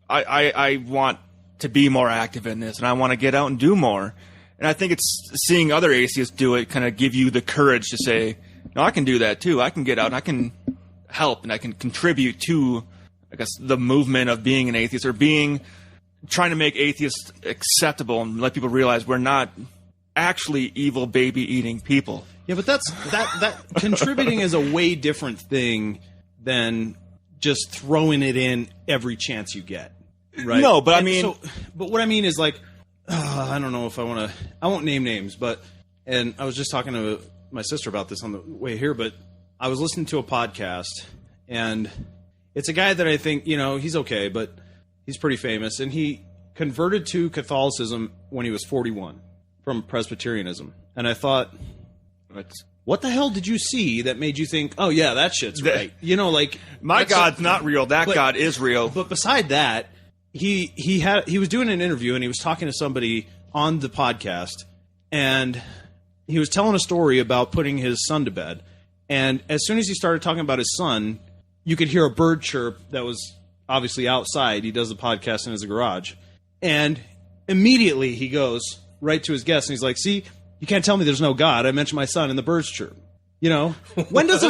I want to be more active in this, and I want to get out and do more. And I think it's seeing other atheists do it kind of give you the courage to say, no, I can do that too. I can get out and I can help and I can contribute to, I guess, the movement of being an atheist, or trying to make atheists acceptable and let people realize we're not actually evil baby-eating people. Yeah, but that contributing is a way different thing than just throwing it in every chance you get, right? No, but but what I mean is, like, I don't know if I won't name names, and I was just talking to my sister about this on the way here, but I was listening to a podcast, and it's a guy that I think, you know, he's okay, but he's pretty famous, and he converted to Catholicism when he was 41 from Presbyterianism. And I thought, what the hell did you see that made you think, oh yeah, that shit's right? You know, like, my God's not real. God is real. But beside that, he was doing an interview, and he was talking to somebody on the podcast, and he was telling a story about putting his son to bed. And as soon as he started talking about his son, you could hear a bird chirp that was obviously outside. He does the podcast in his garage. And immediately he goes right to his guest, and he's like, see, you can't tell me there's no God. I mentioned my son and the birds chirp. You know? When does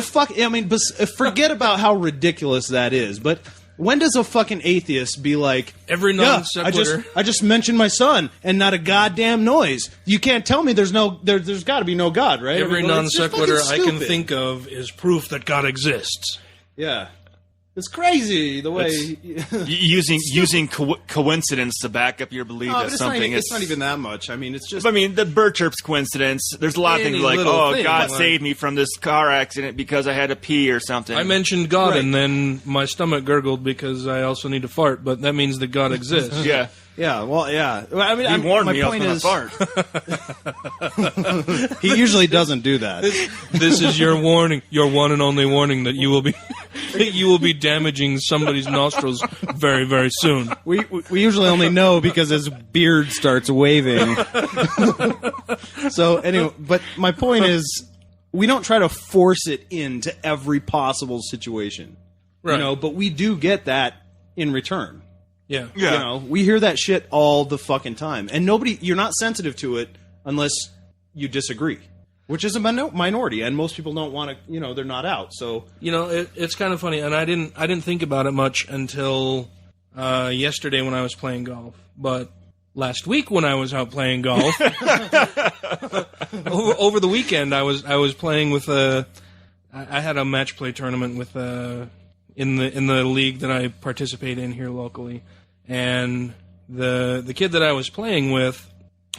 forget about how ridiculous that is, but when does a fucking atheist be like, every non sequitur, I just mentioned my son and not a goddamn noise. You can't tell me there's got to be no God, right? Every non sequitur I can think of is proof that God exists. Yeah. It's crazy the way using coincidence to back up your belief that something. It's not even that much. I mean, it's just. I mean, the bird chirp's coincidence. There's a lot of things like, God saved me from this car accident because I had to pee or something. I mentioned God, and then my stomach gurgled because I also need to fart, but that means that God exists. Yeah. Yeah, well, yeah. I mean, he warned me I was going to fart. He usually doesn't do that. This is your warning, your one and only warning that you will be damaging somebody's nostrils very, very soon. We usually only know because his beard starts waving. So anyway, but my point is, we don't try to force it into every possible situation, right? But we do get that in return. Yeah. We hear that shit all the fucking time, and you're not sensitive to it unless you disagree, which is a minority, and most people don't want to. They're not out. So it's kind of funny, and I didn't think about it much until yesterday when I was playing golf, but. Last week when I was out playing golf, over the weekend I was playing with I had a match play tournament with in the league that I participate in here locally, and the kid that I was playing with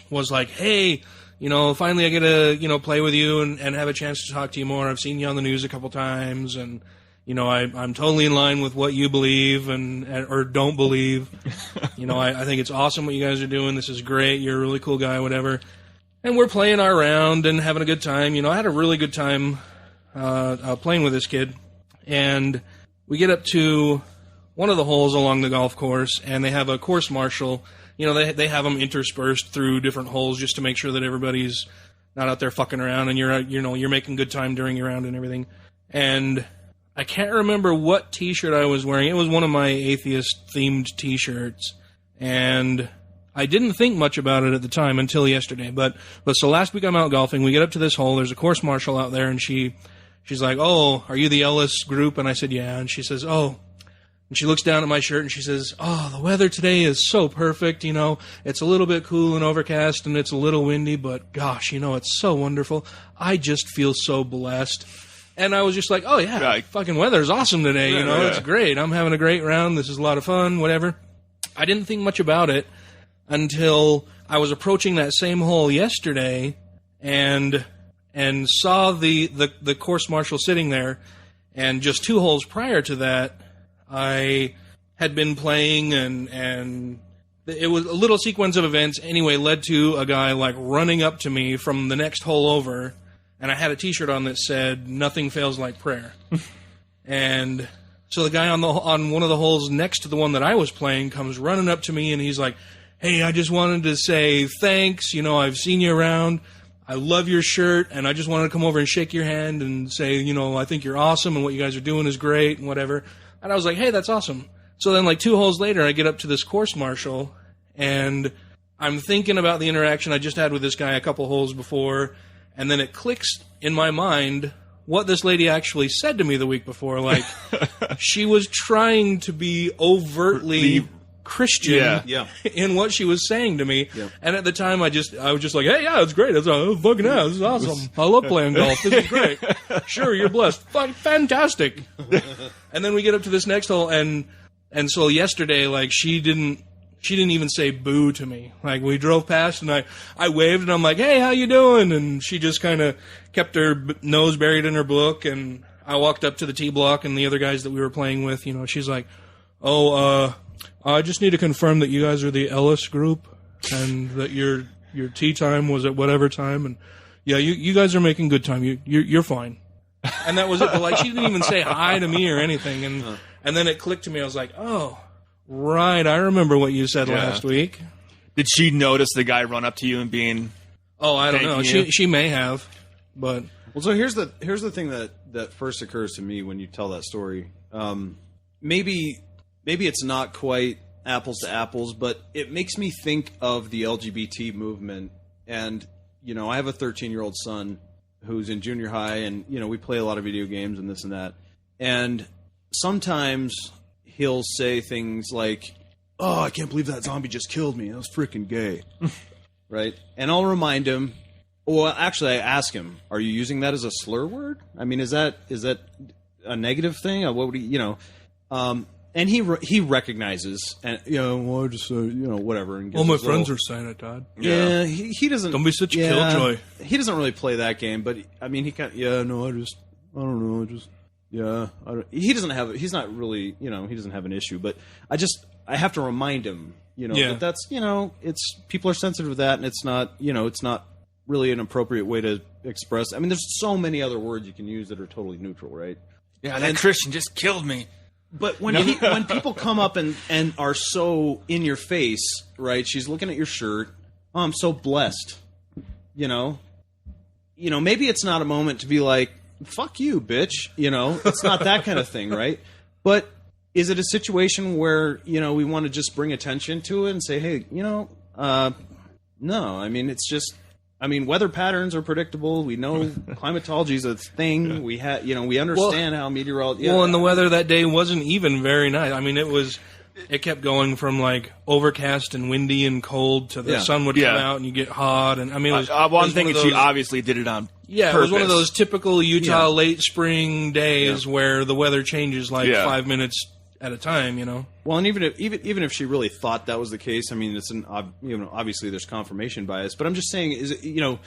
was like, hey, finally I get to play with you and have a chance to talk to you more. I've seen you on the news a couple times, and I'm totally in line with what you believe or don't believe. I think it's awesome what you guys are doing. This is great. You're a really cool guy, whatever. And we're playing our round and having a good time. I had a really good time playing with this kid. And we get up to one of the holes along the golf course, and they have a course marshal. They have them interspersed through different holes just to make sure that everybody's not out there fucking around and you're making good time during your round and everything. And I can't remember what T-shirt I was wearing. It was one of my atheist-themed T-shirts, and I didn't think much about it at the time until yesterday. But so last week I'm out golfing. We get up to this hole. There's a course marshal out there, and she's like, "Oh, are you the Ellis group?" And I said, "Yeah." And she says, "Oh." And she looks down at my shirt and she says, "Oh, the weather today is so perfect. It's a little bit cool and overcast, and it's a little windy, but gosh, it's so wonderful. I just feel so blessed." And I was just like, oh, yeah, fucking weather's awesome today, It's great. I'm having a great round. This is a lot of fun, whatever. I didn't think much about it until I was approaching that same hole yesterday and saw the course marshal sitting there. And just 2 holes prior to that, I had been playing, and it was a little sequence of events anyway led to a guy running up to me from the next hole over. And I had a T-shirt on that said, "Nothing fails like prayer." And so the guy on one of the holes next to the one that I was playing comes running up to me, and he's like, "Hey, I just wanted to say thanks. I've seen you around. I love your shirt, and I just wanted to come over and shake your hand and say, I think you're awesome, and what you guys are doing is great, and whatever." And I was like, "Hey, that's awesome." So then 2 holes later, I get up to this course marshal, and I'm thinking about the interaction I just had with this guy a couple holes before. And then it clicks in my mind what this lady actually said to me the week before. She was trying to be overtly Christian in what she was saying to me. Yeah. And at the time, I was just like, "Hey, yeah, it's great. It's fucking yeah, this is awesome. I love playing golf. This is great. Sure, you're blessed. Fantastic." And then we get up to this next hole, and so yesterday, she didn't even say boo to me. We drove past, and I waved, and I'm like, "Hey, how you doing?" And she just kind of kept her nose buried in her book, and I walked up to the tee block, and the other guys that we were playing with, she's like, "Oh, I just need to confirm that you guys are the Ellis group, and that your tee time was at whatever time, and yeah, you guys are making good time. You're fine." And that was it. But she didn't even say hi to me or anything, and then it clicked to me. I was like, "Oh. Right, I remember what you said last week." Did she notice the guy run up to you and being? Oh, I don't know. She may have, but so here's the thing that first occurs to me when you tell that story. Maybe it's not quite apples to apples, but it makes me think of the LGBT movement. And I have a 13-year-old son who's in junior high, and we play a lot of video games and this and that. And sometimes he'll say things like, "Oh, I can't believe that zombie just killed me. That was freaking gay." Right? And I'll remind him, well, actually, I ask him, "Are you using that as a slur word? I mean, is that a negative thing? What would he, and he recognizes, and well, I just whatever. And all my friends are saying it, Todd. Yeah, he doesn't. Don't be such a killjoy. He doesn't really play that game, but I mean, he kind. Yeah, no, I don't know. Yeah, he doesn't have. He's not really. He doesn't have an issue, but I have to remind him. That that's. It's people are sensitive to that, and it's not. It's not really an appropriate way to express. I mean, there's so many other words you can use that are totally neutral, right? Yeah, that Christian just killed me. But when people come up and are so in your face, right? She's looking at your shirt. "Oh, I'm so blessed." maybe it's not a moment to be like, fuck you, bitch. It's not that kind of thing, right? But is it a situation where, we want to just bring attention to it and say, hey, no. I mean, it's just, weather patterns are predictable. We know climatology is a thing. Yeah. We understand how meteorology. Well, and the weather that day wasn't even very nice. I mean, it kept going from like overcast and windy and cold to the sun would come out and you get hot. And I mean, one thing is she obviously did it on purpose. It was one of those typical Utah late spring days where the weather changes like 5 minutes at a time, Well, and even if she really thought that was the case, I mean, it's obviously there's confirmation bias, but I'm just saying, is it,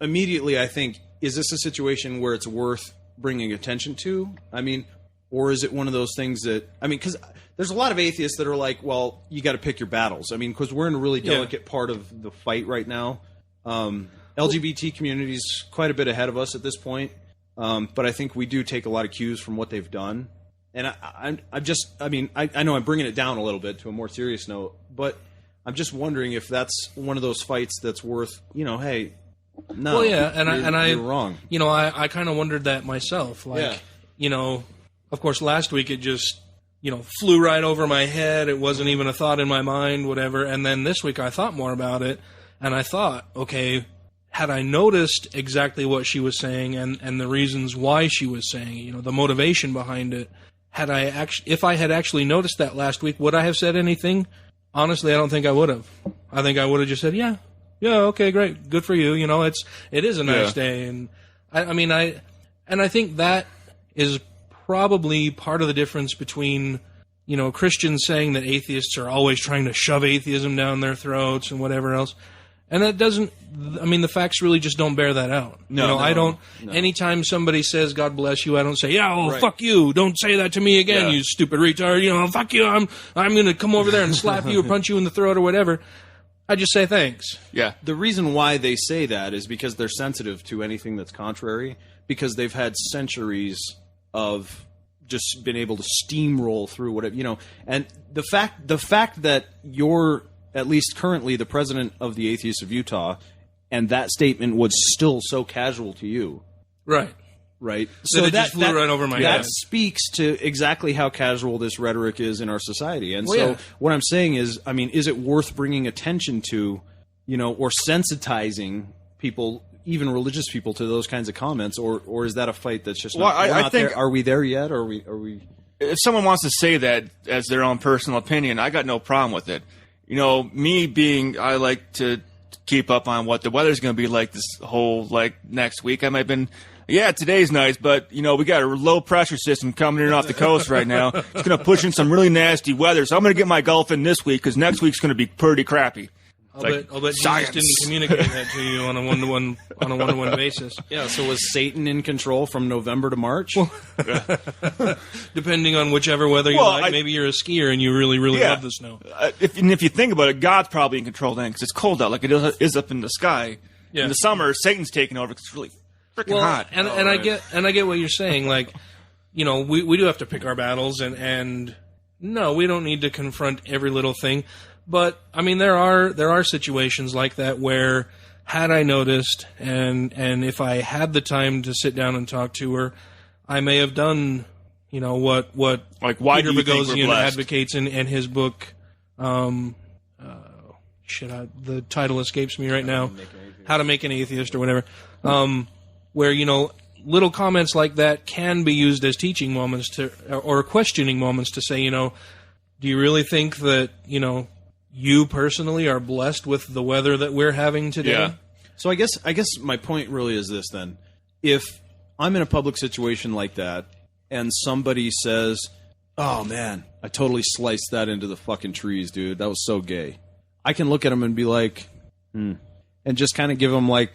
immediately I think, is this a situation where it's worth bringing attention to? I mean, or is it one of those things that, because there's a lot of atheists that are like, well, you got to pick your battles. I mean, because we're in a really delicate part of the fight right now. LGBT community is quite a bit ahead of us at this point, but I think we do take a lot of cues from what they've done. And I know I'm bringing it down a little bit to a more serious note, but I'm just wondering if that's one of those fights that's worth, hey, no. Well, yeah, you're wrong. I kind of wondered that myself. Like, of course, last week it just, flew right over my head. It wasn't even a thought in my mind, whatever. And then this week I thought more about it, and I thought, okay, had I noticed exactly what she was saying and the reasons why she was saying it, the motivation behind it, if I had actually noticed that last week, would I have said anything? Honestly, I don't think I would have. I think I would have just said, yeah, okay, great, good for you. It is a nice day, and I think that is probably part of the difference between Christians saying that atheists are always trying to shove atheism down their throats and whatever else. And that doesn't, the facts really just don't bear that out. No, I don't, anytime somebody says, God bless you, I don't say, fuck you, don't say that to me again, you stupid retard, fuck you, I'm going to come over there and slap you or punch you in the throat or whatever. I just say thanks. Yeah. The reason why they say that is because they're sensitive to anything that's contrary, because they've had centuries of just been able to steamroll through whatever, and the fact that you're, at least currently, the president of the Atheists of Utah, and that statement was still so casual to you. Right. So that just flew right over my head. That speaks to exactly how casual this rhetoric is in our society. And what I'm saying is, is it worth bringing attention to, or sensitizing people, even religious people, to those kinds of comments, or is that a fight that's just not, I think there? Are we there yet? Or are we? If someone wants to say that as their own personal opinion, I got no problem with it. I like to keep up on what the weather's going to be like this whole, next week. I might have been, today's nice, but, we got a low pressure system coming in off the coast right now. It's going to push in some really nasty weather. So I'm going to get my golf in this week because next week's going to be pretty crappy. I'll bet Jesus didn't communicate that to you on a one-to-one basis. Yeah, so was Satan in control from November to March? Depending on whichever weather you like. Maybe you're a skier and you really, really love the snow. If you think about it, God's probably in control then because it's cold out like it is up in the sky. Yeah. In the summer, Satan's taking over because it's really freaking hot. And I get what you're saying. Like, we do have to pick our battles, and no, we don't need to confront every little thing. But there are situations like that where, had I noticed, and if I had the time to sit down and talk to her, I may have done, what like why Peter do you Boghossian advocates in his book. The title escapes me right now. How to Make an Atheist or whatever. Where little comments like that can be used as teaching moments or questioning moments to say, do you really think that you personally are blessed with the weather that we're having today? Yeah. So I guess my point really is this then. If I'm in a public situation like that and somebody says, oh man, I totally sliced that into the fucking trees, dude. That was so gay. I can look at them and be like, and just kind of give them like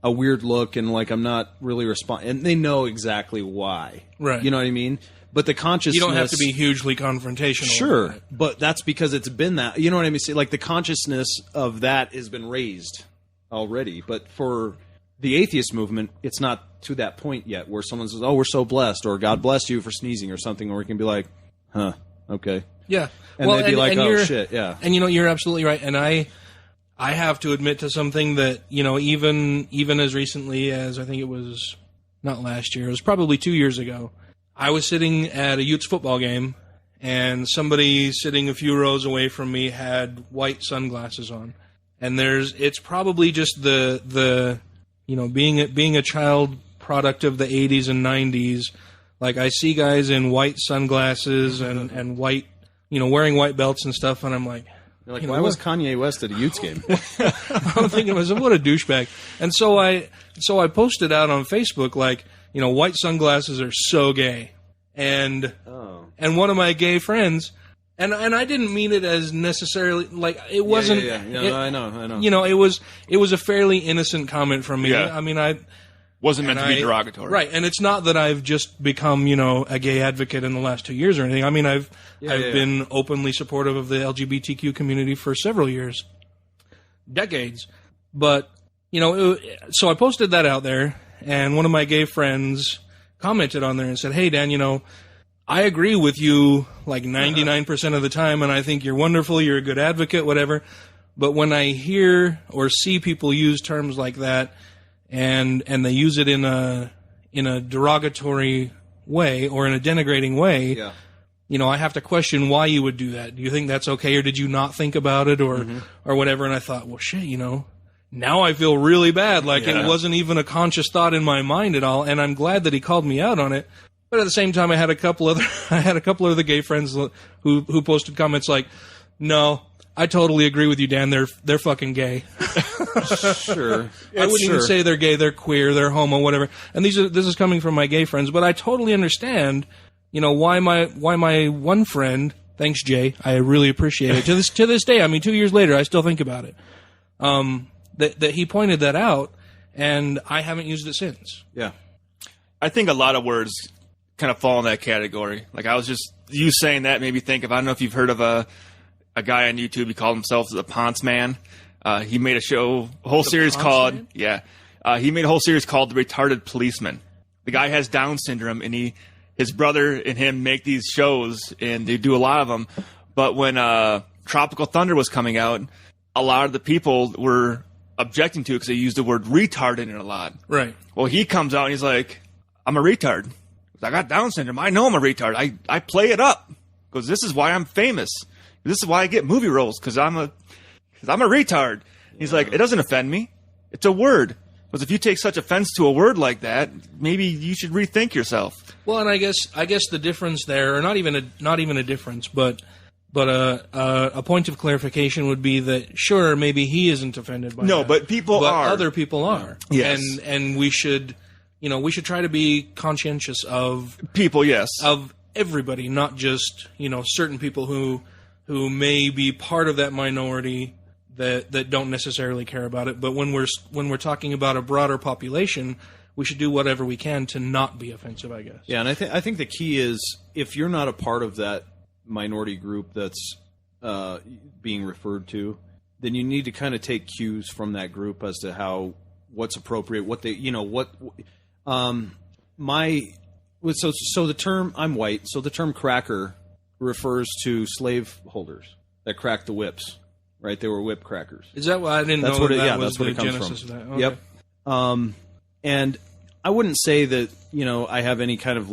a weird look and like I'm not really responding. And they know exactly why. Right. You know what I mean? But the consciousness... You don't have to be hugely confrontational. Sure, but that's because it's been that. You know what I mean? See, like the consciousness of that has been raised already. But for the atheist movement, it's not to that point yet where someone says, oh, we're so blessed, or God bless you for sneezing or something, or we can be like, huh, okay. Yeah. And they'd be like, oh, shit, yeah. And you're absolutely right. And I I have to admit to something that, even as recently as, I think it was not last year, it was probably 2 years ago, I was sitting at a Utes football game, and somebody sitting a few rows away from me had white sunglasses on. And it's probably just the being a child product of the 80s and 90s. Like, I see guys in white sunglasses and white, wearing white belts and stuff, and I'm like, you're like, why was Kanye West at a Utes game? I'm thinking to myself, what a douchebag. And so I posted out on Facebook, like, white sunglasses are so gay. And one of my gay friends, and I didn't mean it as necessarily, like, it wasn't. Yeah. I know. It was a fairly innocent comment from me. Yeah. I mean, wasn't meant to be derogatory. Right, and it's not that I've just become, a gay advocate in the last 2 years or anything. I mean, I've been openly supportive of the LGBTQ community for several years, decades. But, so I posted that out there, and one of my gay friends commented on there and said, hey, Dan, I agree with you like 99% of the time, and I think you're wonderful, you're a good advocate, whatever. But when I hear or see people use terms like that, and they use it in a derogatory way or in a denigrating way, I have to question why you would do that. Do you think that's okay, or did you not think about it, or whatever? And I thought, well, shit, now I feel really bad. Like, it wasn't even a conscious thought in my mind at all, and I'm glad that he called me out on it. But at the same time, I had a couple other gay friends who posted comments like, no, I totally agree with you, Dan. They're fucking gay. Sure. I wouldn't even say they're gay. They're queer. They're homo. Whatever. And this is coming from my gay friends, but I totally understand. Why my one friend. Thanks, Jay. I really appreciate it. To this day. I mean, 2 years later, I still think about it. That he pointed that out, and I haven't used it since. Yeah. I think a lot of words kind of fall in that category. Like, you saying that made me think of, I don't know if you've heard of a guy on YouTube. He called himself the Ponce Man. He made a whole series called The Retarded Policeman. The guy has Down syndrome, and his brother and him make these shows, and they do a lot of them. But when Tropical Thunder was coming out, a lot of the people were objecting to it because they used the word retard in it a lot. Right. Well, he comes out and he's like, I'm a retard. I got Down syndrome. I know I'm a retard. I play it up because this is why I'm famous. This is why I get movie roles, because I'm a retard. He's like, it doesn't offend me. It's a word. Because if you take such offense to a word like that, maybe you should rethink yourself. Well, and I guess the difference there, or not even a difference, but a point of clarification would be that, sure, maybe he isn't offended by that. No, but people are. Other people are. Yes. And we should try to be conscientious of people, yes, of everybody, not just certain people who may be part of that minority that don't necessarily care about it. But when we're talking about a broader population, we should do whatever we can to not be offensive, I guess. Yeah, and I think the key is, if you're not a part of that minority group that's being referred to, then you need to kind of take cues from that group as to what's appropriate, what they, so the term, I'm white, so the term cracker refers to slave holders that cracked the whips, right? They were whip crackers. Is that why I didn't know that was the genesis of that? Okay. Yep. And I wouldn't say that, I have any kind of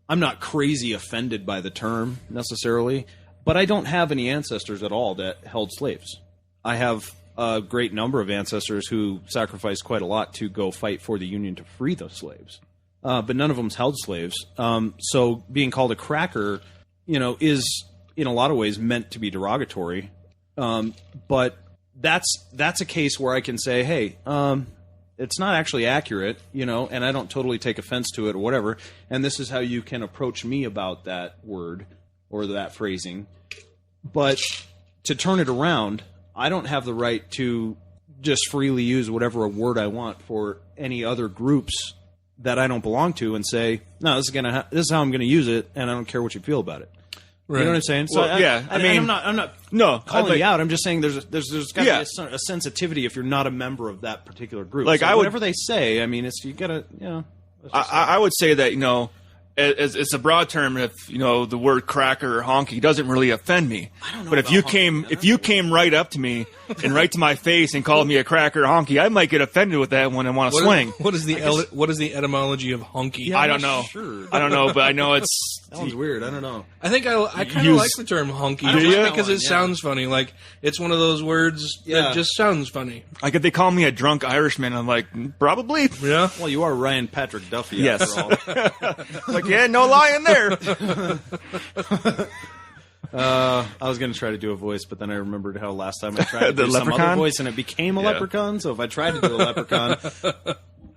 I'm not crazy offended by the term necessarily, but I don't have any ancestors at all that held slaves. I have a great number of ancestors who sacrificed quite a lot to go fight for the Union to free those slaves. But none of them held slaves. So being called a cracker, is in a lot of ways meant to be derogatory. But that's a case where I can say, hey, it's not actually accurate, and I don't totally take offense to it or whatever. And this is how you can approach me about that word or that phrasing. But to turn it around, I don't have the right to just freely use whatever word I want for any other groups that I don't belong to and say, no, this is how I'm going to use it, and I don't care what you feel about it. Right. You know what I'm saying? So well, I'm not calling you out. I'm just saying there's got to be a sensitivity if you're not a member of that particular group. Whatever they say, I mean, you got to, I would say that, it's a broad term. If the word cracker or honky doesn't really offend me. I don't know. But if you came right up to me and right to my face and called me a cracker or honky, I might get offended with that one and want to swing. What is the etymology of honky? Yeah, I don't know. Sure. I don't know, but I know it's. That one's weird. I don't know. I think I kind of like the term honky just because it sounds funny. Like it's one of those words that just sounds funny. Like if they call me a drunk Irishman, I'm like, probably. Yeah. Well, you are Ryan Patrick Duffy. Yes. After all. Like, yeah, no lying there. I was going to try to do a voice, but then I remembered how last time I tried to do some other voice, and it became a leprechaun. So if I tried to do a leprechaun,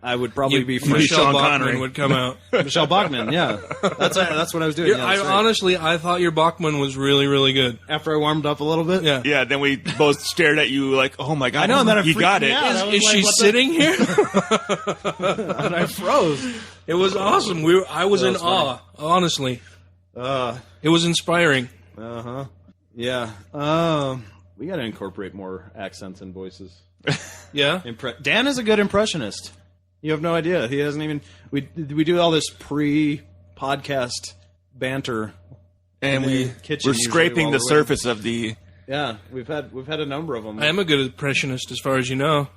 I would probably be Michelle Sean Bachman Connery would come out. Michelle Bachman. Yeah, that's what I was doing. Honestly, I thought your Bachman was really, really good. After I warmed up a little bit. Yeah. Then we both stared at you like, oh my god, I know, and then you got it. Is she sitting here? And I froze. It was awesome. I was in awe. Honestly, it was inspiring. Yeah. We got to incorporate more accents and voices. Yeah. Dan is a good impressionist. You have no idea. He hasn't even. We do all this pre-podcast banter, and we're scraping the surface of the. Yeah, we've had a number of them. I am a good impressionist, as far as you know.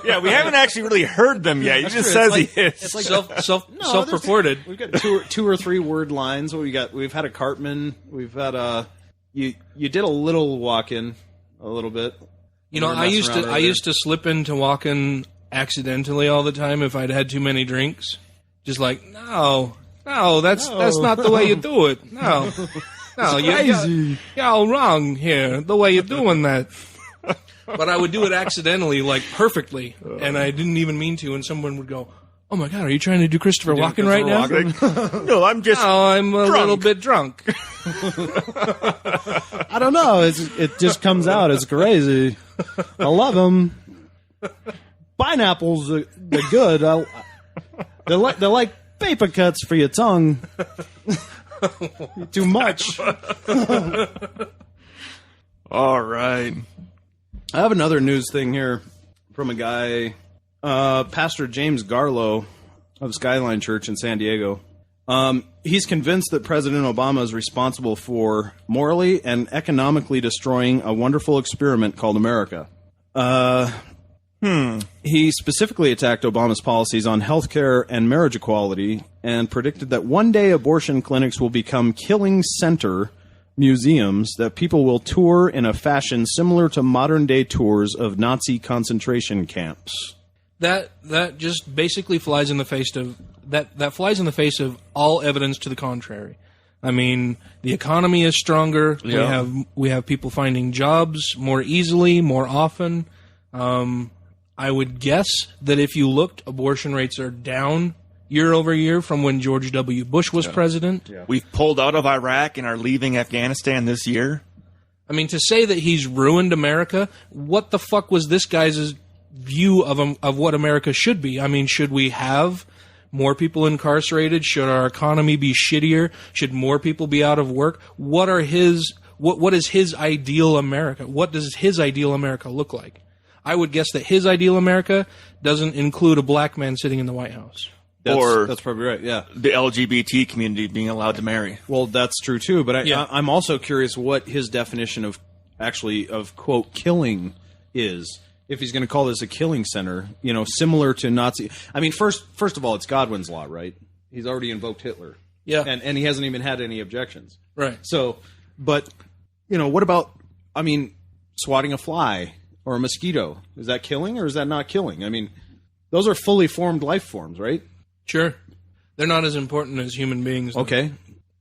Yeah, we haven't actually really heard them yet. He just says he is. It's like self-reported. We've got two or three word lines. We've had a Cartman. We've had you did a little walk-in, a little bit. I used to slip into walk-in accidentally all the time if I'd had too many drinks. Just like, no, that's not the way you do it. No, you're all wrong here. The way you're doing that. But I would do it accidentally, like perfectly, and I didn't even mean to. And someone would go, "Oh my God, are you trying to do Christopher Walken right now?" No, I'm just. No, I'm a little bit drunk. I don't know. It just comes out. It's crazy. I love them. Pineapples are good. They're like paper cuts for your tongue. Too much. All right. I have another news thing here from a guy, Pastor James Garlow of Skyline Church in San Diego. He's convinced that President Obama is responsible for morally and economically destroying a wonderful experiment called America. He specifically attacked Obama's policies on health care and marriage equality and predicted that one day abortion clinics will become killing center museums that people will tour in a fashion similar to modern-day tours of Nazi concentration camps. That just basically flies in the face of that flies in the face of all evidence to the contrary. I mean, the economy is stronger. Yeah. We have people finding jobs more easily, more often. I would guess that if you looked, abortion rates are down year over year from when George W. Bush was president. Yeah. We've pulled out of Iraq and are leaving Afghanistan this year. I mean, to say that he's ruined America, what the fuck was this guy's view of what America should be? I mean, should we have more people incarcerated? Should our economy be shittier? Should more people be out of work? What is his ideal America? What does his ideal America look like? I would guess that his ideal America doesn't include a black man sitting in the White House. That's probably right, yeah. The LGBT community being allowed to marry. Well, that's true, too. But I'm also curious what his definition of quote, killing is. If he's going to call this a killing center, similar to Nazi. I mean, first of all, it's Godwin's law, right? He's already invoked Hitler. Yeah. And he hasn't even had any objections. Right. So, but, what about, swatting a fly or a mosquito? Is that killing or is that not killing? I mean, those are fully formed life forms, right? Sure. They're not as important as human beings, though. Okay.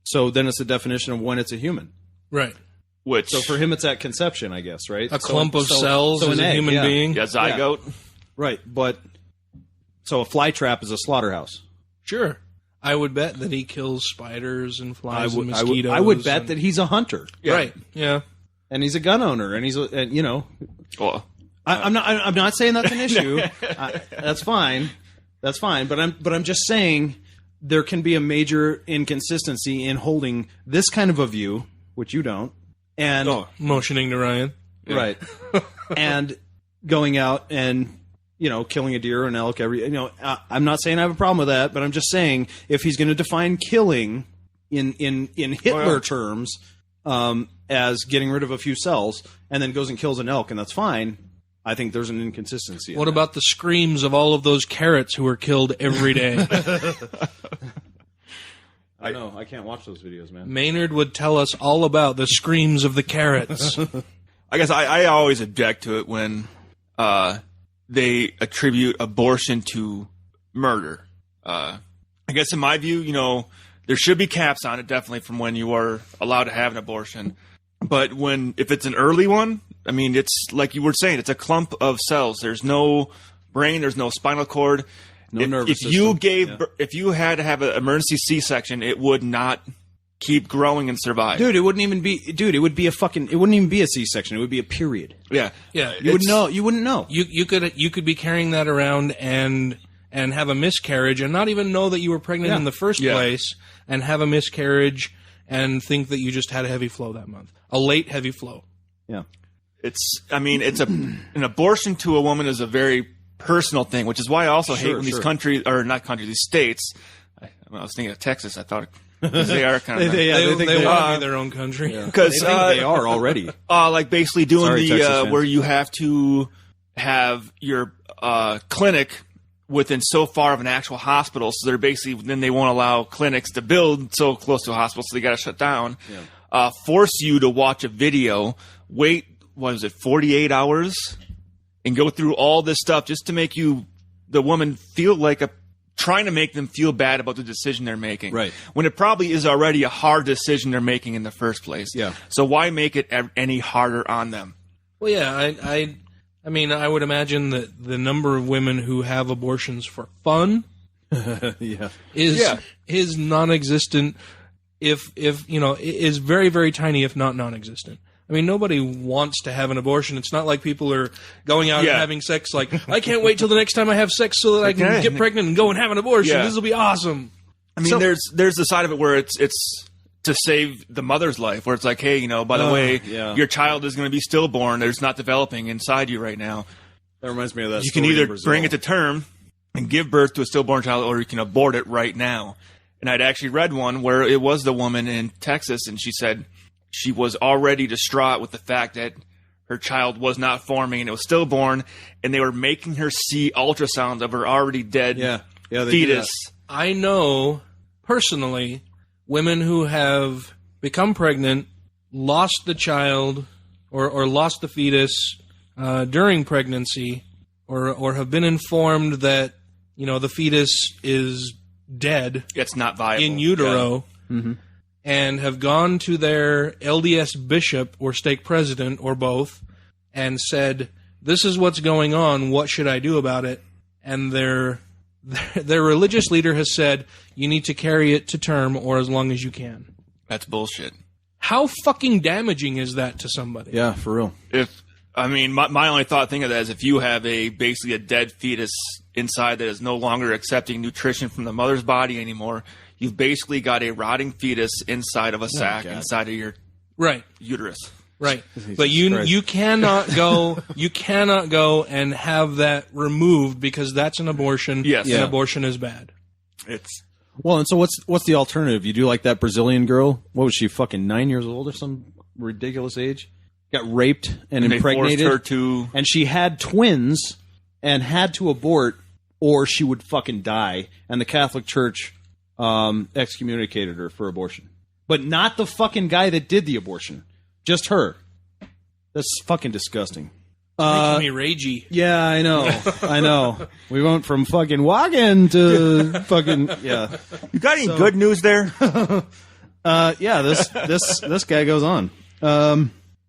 So then it's a definition of when it's a human. Right. So for him, it's at conception, I guess, right? A clump of cells is a human being. Yeah, zygote. Yeah. Right. But so a fly trap is a slaughterhouse. Sure. I would bet that he kills spiders and flies and mosquitoes. I would bet that he's a hunter. Yeah. Right. Yeah. And he's a gun owner, and Well, I'm not saying that's an issue. That's fine. That's fine. But I'm just saying there can be a major inconsistency in holding this kind of a view, which you don't, and motioning to Ryan, right, and going out and killing a deer or an elk every. I'm not saying I have a problem with that, but I'm just saying if he's going to define killing in Hitler terms as getting rid of a few cells and then goes and kills an elk, and that's fine. I think there's an inconsistency. What about the screams of all of those carrots who are killed every day? I know. I can't watch those videos, man. Maynard would tell us all about the screams of the carrots. I guess I always object to it when they attribute abortion to murder. I guess in my view, there should be caps on it, definitely, from when you are allowed to have an abortion. But if it's an early one, I mean, it's like you were saying, it's a clump of cells. There's no brain, there's no spinal cord. No nervous system. If you had to have an emergency C-section, it would not keep growing and survive. Dude, it wouldn't even be a C-section. It would be a period. Yeah. Yeah. You wouldn't know. You could be carrying that around and have a miscarriage and not even know that you were pregnant in the first place, and have a miscarriage and think that you just had a heavy flow that month. A late heavy flow. Yeah. An abortion to a woman is a very personal thing, which is why I also hate when these these states. I was thinking of Texas. I thought they are kind of they want to be their own country because they are already like basically doing where you have to have your clinic within so far of an actual hospital, so they're basically then they won't allow clinics to build so close to a hospital, so they got to shut down. Force you to watch a video, wait 48 hours. And go through all this stuff just to make the woman feel trying to make them feel bad about the decision they're making. Right. When it probably is already a hard decision they're making in the first place. Yeah. So why make it any harder on them? Well, yeah, I mean, I would imagine that the number of women who have abortions for fun is non-existent. Is very, very tiny, if not non-existent. I mean, nobody wants to have an abortion. It's not like people are going out and having sex like, I can't wait till the next time I have sex so that I can get pregnant and go and have an abortion. This will be awesome. I mean, there's the side of it where it's to save the mother's life, where it's like, hey, by the way, your child is going to be stillborn. It's not developing inside you right now. That reminds me of that. You can either bring it to term and give birth to a stillborn child, or you can abort it right now. And I'd actually read one where it was the woman in Texas, and she said she was already distraught with the fact that her child was not forming and it was stillborn, and they were making her see ultrasounds of her already dead fetus. I know, personally, women who have become pregnant, lost the child, or lost the fetus during pregnancy, or have been informed that, the fetus is dead. It's not viable. In utero. Yeah. Mm-hmm. And have gone to their LDS bishop or stake president or both and said, this is what's going on, what should I do about it? And their religious leader has said, you need to carry it to term or as long as you can. That's bullshit. How fucking damaging is that to somebody? Yeah, for real. My only thing of that is if you have basically a dead fetus inside that is no longer accepting nutrition from the mother's body anymore, you've basically got a rotting fetus inside of a sac inside of your uterus. Right. But you cannot go and have that removed because that's an abortion. Yes. And abortion is bad. And so what's the alternative? You do like that Brazilian girl? What was she, fucking 9 years old or some ridiculous age? Got raped and impregnated. They forced her to... And she had twins and had to abort or she would fucking die. And the Catholic Church excommunicated her for abortion. But not the fucking guy that did the abortion. Just her. That's fucking disgusting. Making me ragey. Yeah, I know. We went from fucking walking to fucking yeah. You got any good news there? This guy goes on.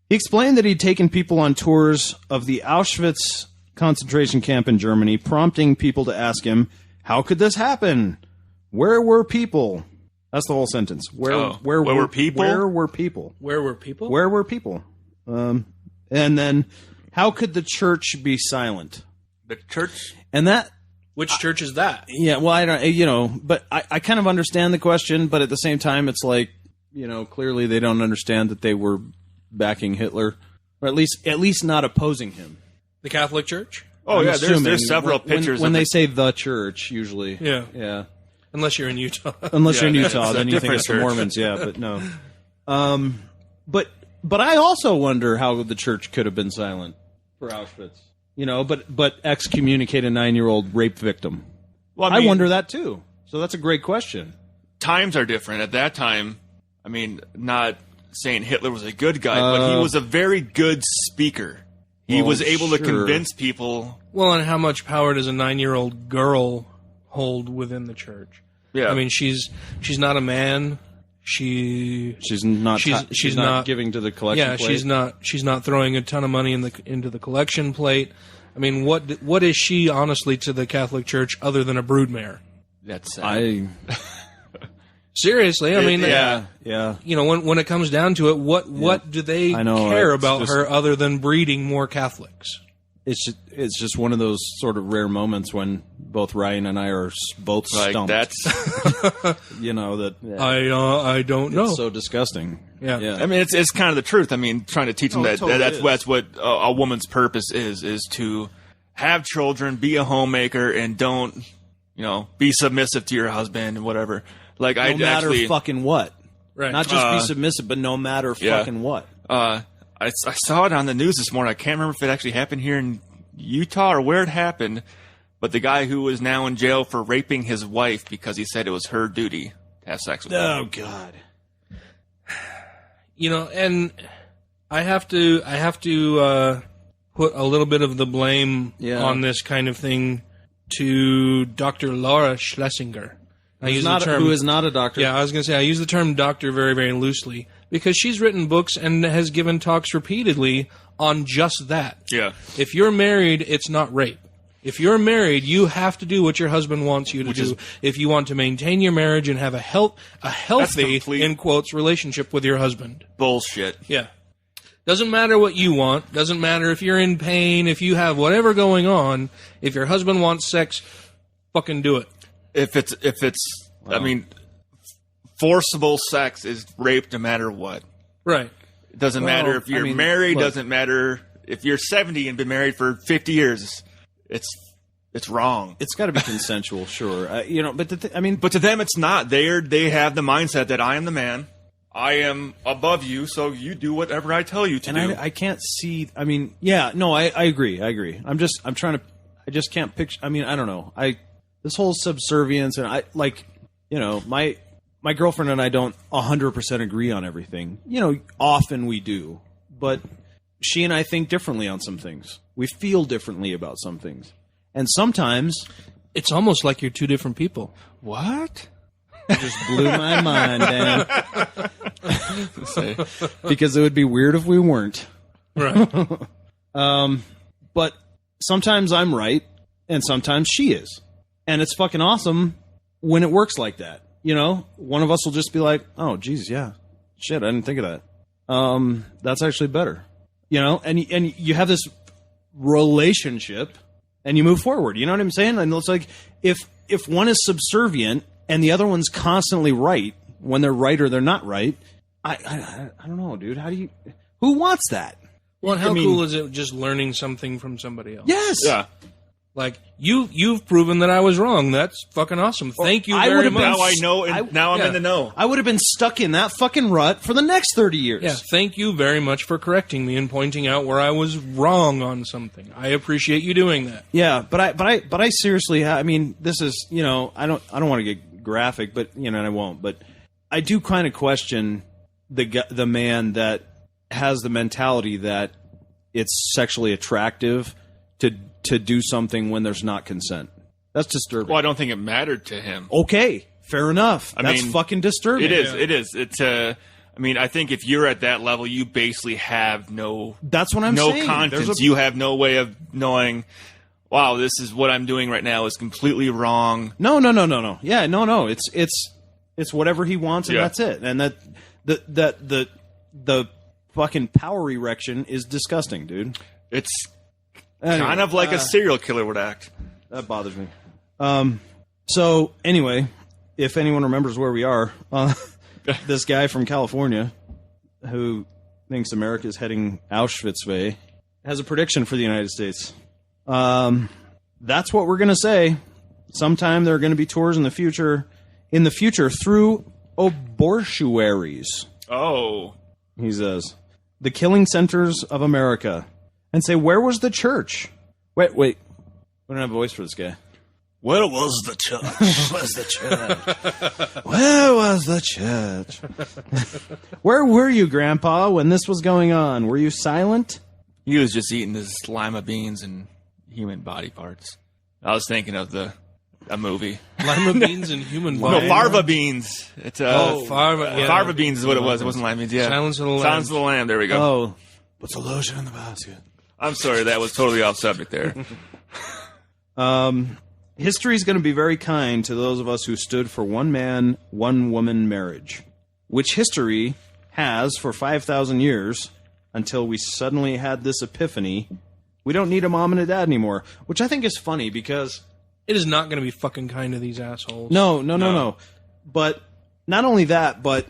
He explained that he'd taken people on tours of the Auschwitz concentration camp in Germany, prompting people to ask him, "How could this happen? Where were people?" That's the whole sentence. Where were people? Where were people? Where were people? Where were people? And then, how could the church be silent? The church? And that... Which church is that? Yeah, well, I don't... but I kind of understand the question, but at the same time, it's like, clearly they don't understand that they were backing Hitler. Or at least not opposing him. The Catholic Church? Oh, yeah, there's several pictures. When they say the church, usually. Yeah. Unless you're in Utah. Unless you're in Utah, then you think it's the Mormons, but no. But I also wonder how the church could have been silent for Auschwitz. But excommunicate a 9-year-old rape victim. Well, I wonder that too. So that's a great question. Times are different. At that time, not saying Hitler was a good guy, but he was a very good speaker. He was able to convince people. Well, and how much power does a 9-year-old girl hold within the church? Yeah. She's not a man. She's not giving to the collection plate. She's not throwing a ton of money into the collection plate. What is she honestly to the Catholic Church other than a broodmare? That's sad. Seriously, yeah. When it comes down to it, what do they care about her other than breeding more Catholics? It's just one of those sort of rare moments when both Ryan and I are both stumped. That's I don't know. It's so disgusting. Yeah. It's kind of the truth. Trying to teach them that's what a woman's purpose is to have children, be a homemaker, and don't be submissive to your husband and whatever. No matter fucking what. Right. Not just be submissive, but no matter fucking what. I saw it on the news this morning. I can't remember if it actually happened here in Utah or where it happened, but the guy who is now in jail for raping his wife because he said it was her duty to have sex with her. Oh, God. And I have to put a little bit of the blame on this kind of thing to Dr. Laura Schlesinger. Who is not a doctor. Yeah, I was going to say, I use the term doctor very, very loosely because she's written books and has given talks repeatedly on just that. Yeah. If you're married, it's not rape. If you're married, you have to do what your husband wants you to do if you want to maintain your marriage and have a healthy, in quotes, relationship with your husband. Bullshit. Yeah. Doesn't matter what you want. Doesn't matter if you're in pain, if you have whatever going on. If your husband wants sex, fucking do it. If it's forcible sex is rape no matter what. Right. It doesn't matter if you're married. Doesn't matter if you're 70 and been married for 50 years. It's wrong. It's got to be consensual, sure. But but to them it's not. They have the mindset that I am the man. I am above you, so you do whatever I tell you to do. And I can't see. I agree. I just can't picture. I don't know. This whole subservience and my girlfriend and I don't 100% agree on everything. Often we do, but she and I think differently on some things. We feel differently about some things, and sometimes it's almost like you're two different people. What? It just blew my mind, Dan. Because it would be weird if we weren't. Right. But sometimes I'm right, and sometimes she is. And it's fucking awesome when it works like that. One of us will just be like, oh, geez, yeah. Shit, I didn't think of that. That's actually better. And you have this relationship and you move forward. You know what I'm saying? And it's like if one is subservient and the other one's constantly right when they're right or they're not right, I don't know, dude. Who wants that? Well, how cool is it just learning something from somebody else? Yes. Yeah. Like, you've proven that I was wrong. That's fucking awesome. Thank you very much. Now I know, and now I'm in the know. I would have been stuck in that fucking rut for the next 30 years. Yeah, thank you very much for correcting me and pointing out where I was wrong on something. I appreciate you doing that. Yeah, but I seriously, this is, I don't want to get graphic, but, and I won't, but I do kind of question the man that has the mentality that it's sexually attractive to do something when there's not consent. That's disturbing. Well, I don't think it mattered to him. Okay, fair enough. That's fucking disturbing. It is. Yeah. It is. It's I think if you're at that level, you basically have no. That's what I'm saying. No conscience. You have no way of knowing. Wow, this is what I'm doing right now is completely wrong. No. Yeah, no. It's whatever he wants, and that's it. And that the fucking power erection is disgusting, dude. It's. Anyway, kind of like a serial killer would act. That bothers me. So, anyway, if anyone remembers where we are, this guy from California who thinks America is heading Auschwitz way has a prediction for the United States. That's what we're going to say. Sometime there are going to be tours in the future through abortuaries. Oh. He says, the killing centers of America. And say, where was the church? Wait. We don't have a voice for this guy. Where was the church? Where was the church? Where were you, Grandpa, when this was going on? Were you silent? He was just eating his lima beans and human body parts. I was thinking of a movie. Lima beans and human body. No, farva beans. It's farva. Yeah. Farva beans is what it was. It wasn't lima beans. Yeah. Silence of the Lambs. Silence of the Lamb. There we go. Oh, what's the lotion in the basket? I'm sorry, that was totally off subject there. History is going to be very kind to those of us who stood for one man, one woman marriage, which history has for 5,000 years until we suddenly had this epiphany. We don't need a mom and a dad anymore, which I think is funny because it is not going to be fucking kind to these assholes. No. But not only that, but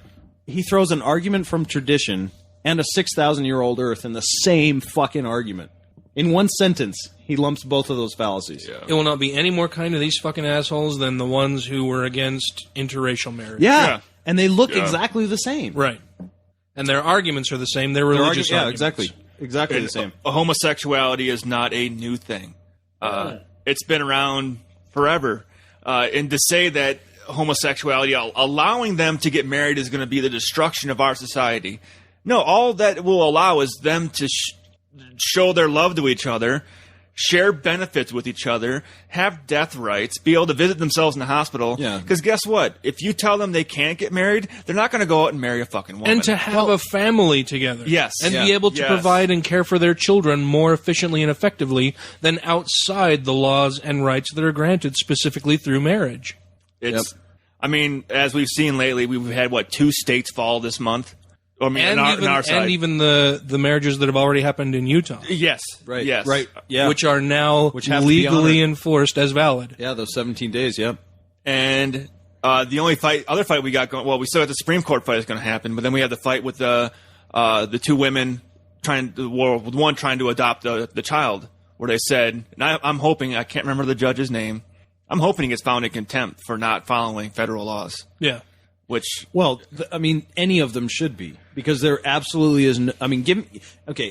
he throws an argument from tradition and a 6,000-year-old Earth in the same fucking argument. In one sentence, he lumps both of those fallacies. Yeah. It will not be any more kind to these fucking assholes than the ones who were against interracial marriage. Yeah. And they look exactly the same. Right. And their arguments are the same. They're religious arguments. Exactly. Exactly the same. Homosexuality is not a new thing. It's been around forever. And to say that homosexuality, allowing them to get married is going to be the destruction of our society. No, all that will allow is them to show their love to each other, share benefits with each other, have death rights, be able to visit themselves in the hospital. Yeah. Because guess what? If you tell them they can't get married, they're not going to go out and marry a fucking woman. And to have a family together. Yes. And be able to provide and care for their children more efficiently and effectively than outside the laws and rights that are granted specifically through marriage. I mean, as we've seen lately, we've had, 2 states fall this month? I mean, and even the marriages that have already happened in Utah. Yes. Right. Yes. Right. Yeah. Which are now legally enforced as valid. Yeah, those 17 days, yeah. And the only other fight we got going, we still got the Supreme Court fight is going to happen, but then we have the fight with the 2 women with one trying to adopt the child, where they said, and I'm hoping, I can't remember the judge's name, I'm hoping he gets found in contempt for not following federal laws. Yeah. Which, any of them should be, because there absolutely is.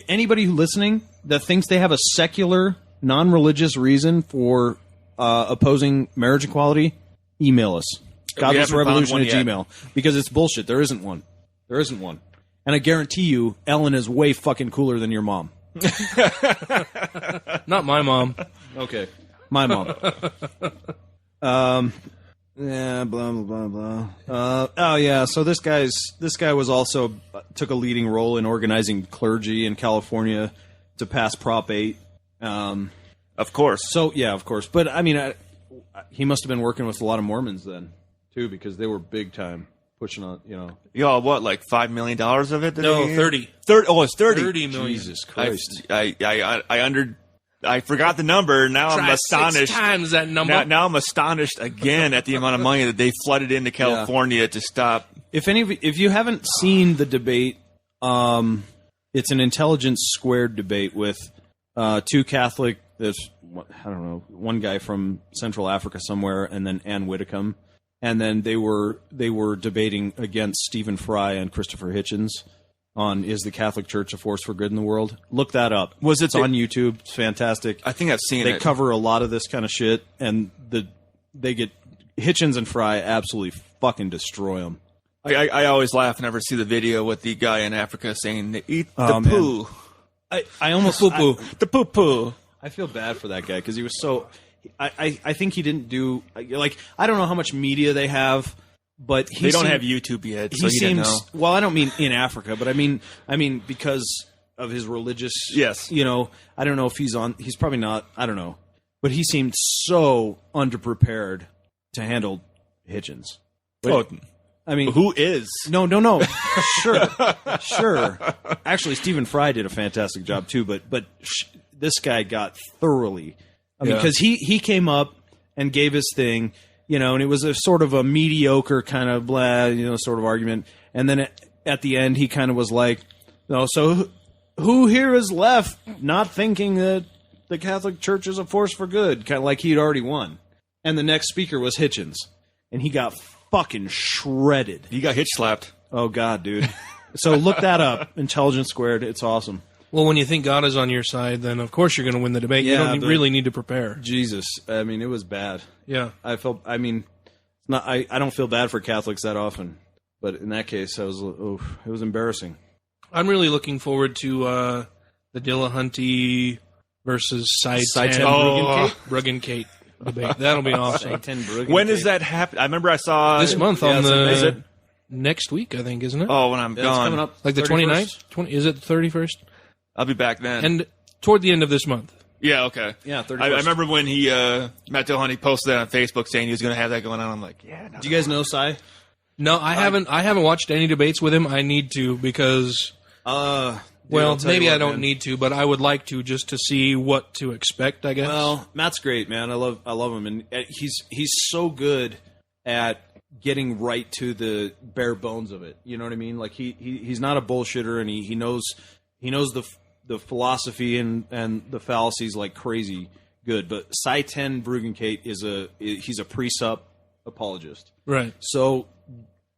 Anybody who's listening that thinks they have a secular, non-religious reason for opposing marriage equality, email us. godlessrevolution@gmail.com, because it's bullshit. There isn't one. And I guarantee you, Ellen is way fucking cooler than your mom. Not my mom. Okay, my mom. Yeah, blah blah blah blah. So this guy was also took a leading role in organizing clergy in California to pass Prop 8. Of course. So yeah, of course. But I mean, he must have been working with a lot of Mormons then too, because they were big time pushing on. Y'all, what, like $5 million of it? No, 30. 30. Oh, it's 30. 30 million. Jesus Christ! I forgot the number. Now I'm astonished. 6 times that number. Now I'm astonished again at the amount of money that they flooded into California to stop. If you haven't seen the debate, it's an Intelligence Squared debate with 2 Catholic. There's one guy from Central Africa somewhere, and then Ann Widdecombe, and then they were debating against Stephen Fry and Christopher Hitchens on Is the Catholic Church a Force for Good in the World? Look that up. It's on YouTube. It's fantastic. I think I've seen it. They cover a lot of this kind of shit, and they get Hitchens and Fry absolutely fucking destroy them. I always laugh whenever I see the video with the guy in Africa saying they eat the poo. I almost poo-poo. The poo-poo. I feel bad for that guy because he was so. I think he didn't do I don't know how much media they have. But they don't have YouTube yet, so he didn't know. Well, I don't mean in Africa, but I mean because of his religious. Yes. I don't know if he's on. He's probably not. I don't know. But he seemed so underprepared to handle Hitchens. But, I mean, who is? No. Sure. Actually, Stephen Fry did a fantastic job too. But this guy got thoroughly. I mean, because he came up and gave his thing. And it was a sort of a mediocre kind of blah, sort of argument. And then at the end, he kind of was like, so who here is left not thinking that the Catholic Church is a force for good, kind of like he'd already won. And the next speaker was Hitchens, and he got fucking shredded. He got hitch slapped. Oh God, dude. So look that up. Intelligence Squared. It's awesome. Well, when you think God is on your side, then of course you're going to win the debate. Yeah, you don't really need to prepare. Jesus, I mean, it was bad. Yeah, I don't feel bad for Catholics that often, but in that case, it was embarrassing. I'm really looking forward to the Dillahunty versus Side-10 Bruggencate debate. That'll be awesome. When does that happen? I remember I saw this month on the next week, I think, isn't it? Oh, when I'm gone. It's coming up like the 29th? Is it the 31st? I'll be back then. And toward the end of this month. Yeah, okay. Yeah, 31st. I remember when Matt Dillahunty posted that on Facebook saying he was going to have that going on. I'm like, yeah. Do you guys know Cy? No, I haven't watched any debates with him. I need to because... maybe I don't need to, but I would like to just to see what to expect, I guess. Well, Matt's great, man. I love him, and he's so good at getting right to the bare bones of it. You know what I mean? Like he's not a bullshitter, and he knows the philosophy and the fallacies like crazy good. But Side-10 Bruggencate he's a presup apologist, right? So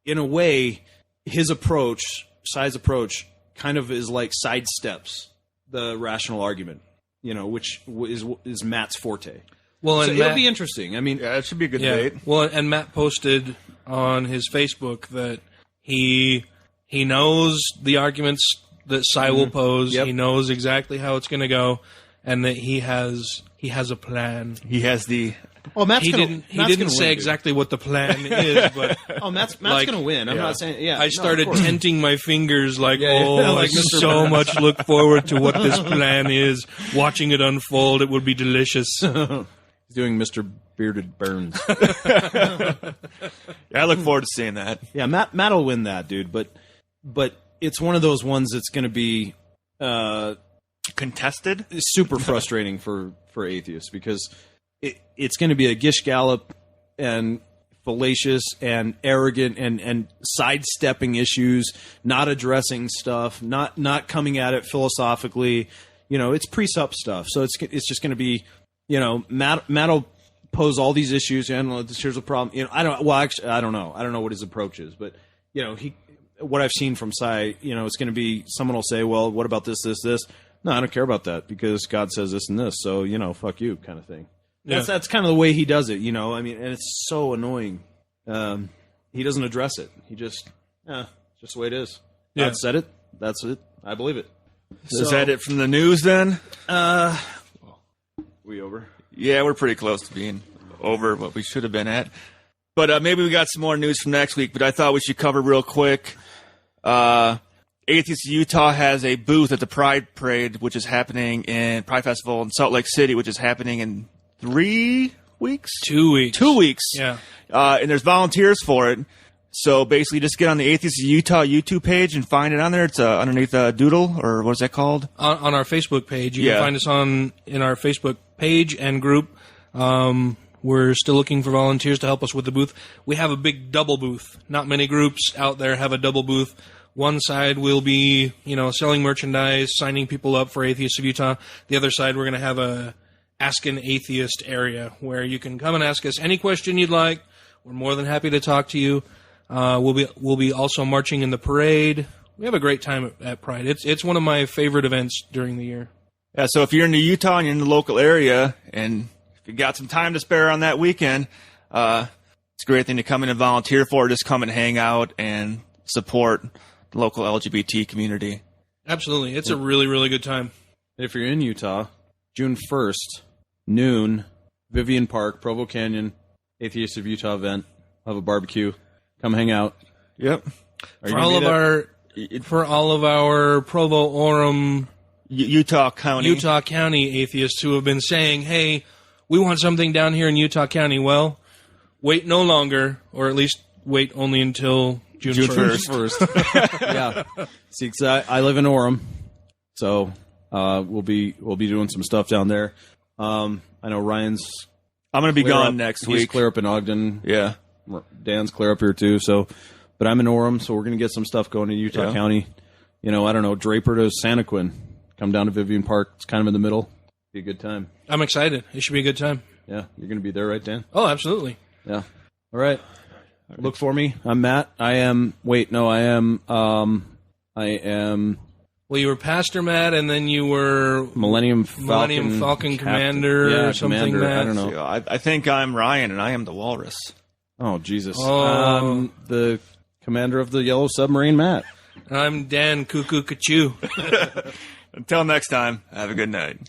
in a way, his approach, Cy's approach, kind of is like sidesteps the rational argument, which is Matt's forte. Well, and it'll be interesting. I mean, yeah, it should be a good debate. Well, and Matt posted on his Facebook that he knows the arguments that Cy will pose. Yep. He knows exactly how it's going to go, and that he has a plan. He has the. Well, Matt's he gonna didn't say exactly what the plan is, but Matt's going to win. I'm not saying. Yeah, I started tenting my fingers like I so much look forward to what this plan is. Watching it unfold, it would be delicious. He's doing Mr. Bearded Burns. Yeah, I look forward to seeing that. Yeah, Matt will win that, dude. But it's one of those ones that's going to be contested. Super frustrating for atheists because. It's going to be a gish gallop and fallacious and arrogant and sidestepping issues, not addressing stuff, not coming at it philosophically. It's presup stuff. So it's just going to be, Matt will pose all these issues and here's a problem. I don't know. I don't know what his approach is, but what I've seen from Cy, it's going to be someone will say, well, what about this? No, I don't care about that because God says this and this. So, fuck you kind of thing. Yeah. That's kind of the way he does it, I mean, and it's so annoying. He doesn't address it. He just, just the way it is. Yeah. God said it. That's it. I believe it. Is that it from the news then? We over? Yeah, we're pretty close to being over what we should have been at. But maybe we got some more news from next week, but I thought we should cover real quick. Atheist Utah has a booth at the Pride Parade, which is happening in Pride Festival in Salt Lake City, which is happening in 3 weeks? 2 weeks. 2 weeks. Yeah. And there's volunteers for it. So basically just get on the Atheist Utah YouTube page and find it on there. It's underneath a doodle, or what is that called? On our Facebook page. You can find us in our Facebook page and group. We're still looking for volunteers to help us with the booth. We have a big double booth. Not many groups out there have a double booth. One side will be, selling merchandise, signing people up for Atheists of Utah. The other side, we're going to have a Ask an Atheist area where you can come and ask us any question you'd like. We're more than happy to talk to you. We'll be also marching in the parade. We have a great time at Pride. It's one of my favorite events during the year. Yeah, so if you're in the Utah and you're in the local area, and if you got some time to spare on that weekend, it's a great thing to come in and volunteer for. Just come and hang out and support the local LGBT community. Absolutely. It's a really, really good time. If you're in Utah, June 1st, noon, Vivian Park, Provo Canyon, Atheist of Utah event. We'll have a barbecue. Come hang out. Yep. For all of our Provo Orem Utah County atheists who have been saying, hey, we want something down here in Utah County. Well, wait no longer, or at least wait only until June 1st. Yeah. See, 'cause I live in Orem, so we'll be doing some stuff down there. I know Ryan's. I'm going to be gone next week. He's clear up in Ogden. Yeah. Dan's clear up here too. So, but I'm in Orem, so we're going to get some stuff going in Utah County. I don't know, Draper to Santaquin. Come down to Vivian Park. It's kind of in the middle. Be a good time. I'm excited. It should be a good time. Yeah, you're going to be there, right, Dan? Oh, absolutely. Yeah. All right. Look for me. I'm Matt. I am. Well, you were Pastor Matt, and then you were Millennium Falcon Commander or something. Commander, Matt. I don't know. I think I'm Ryan, and I am the Walrus. Oh, Jesus. Oh. The commander of the Yellow Submarine, Matt. I'm Dan Cuckoo Cachoo. Until next time, have a good night.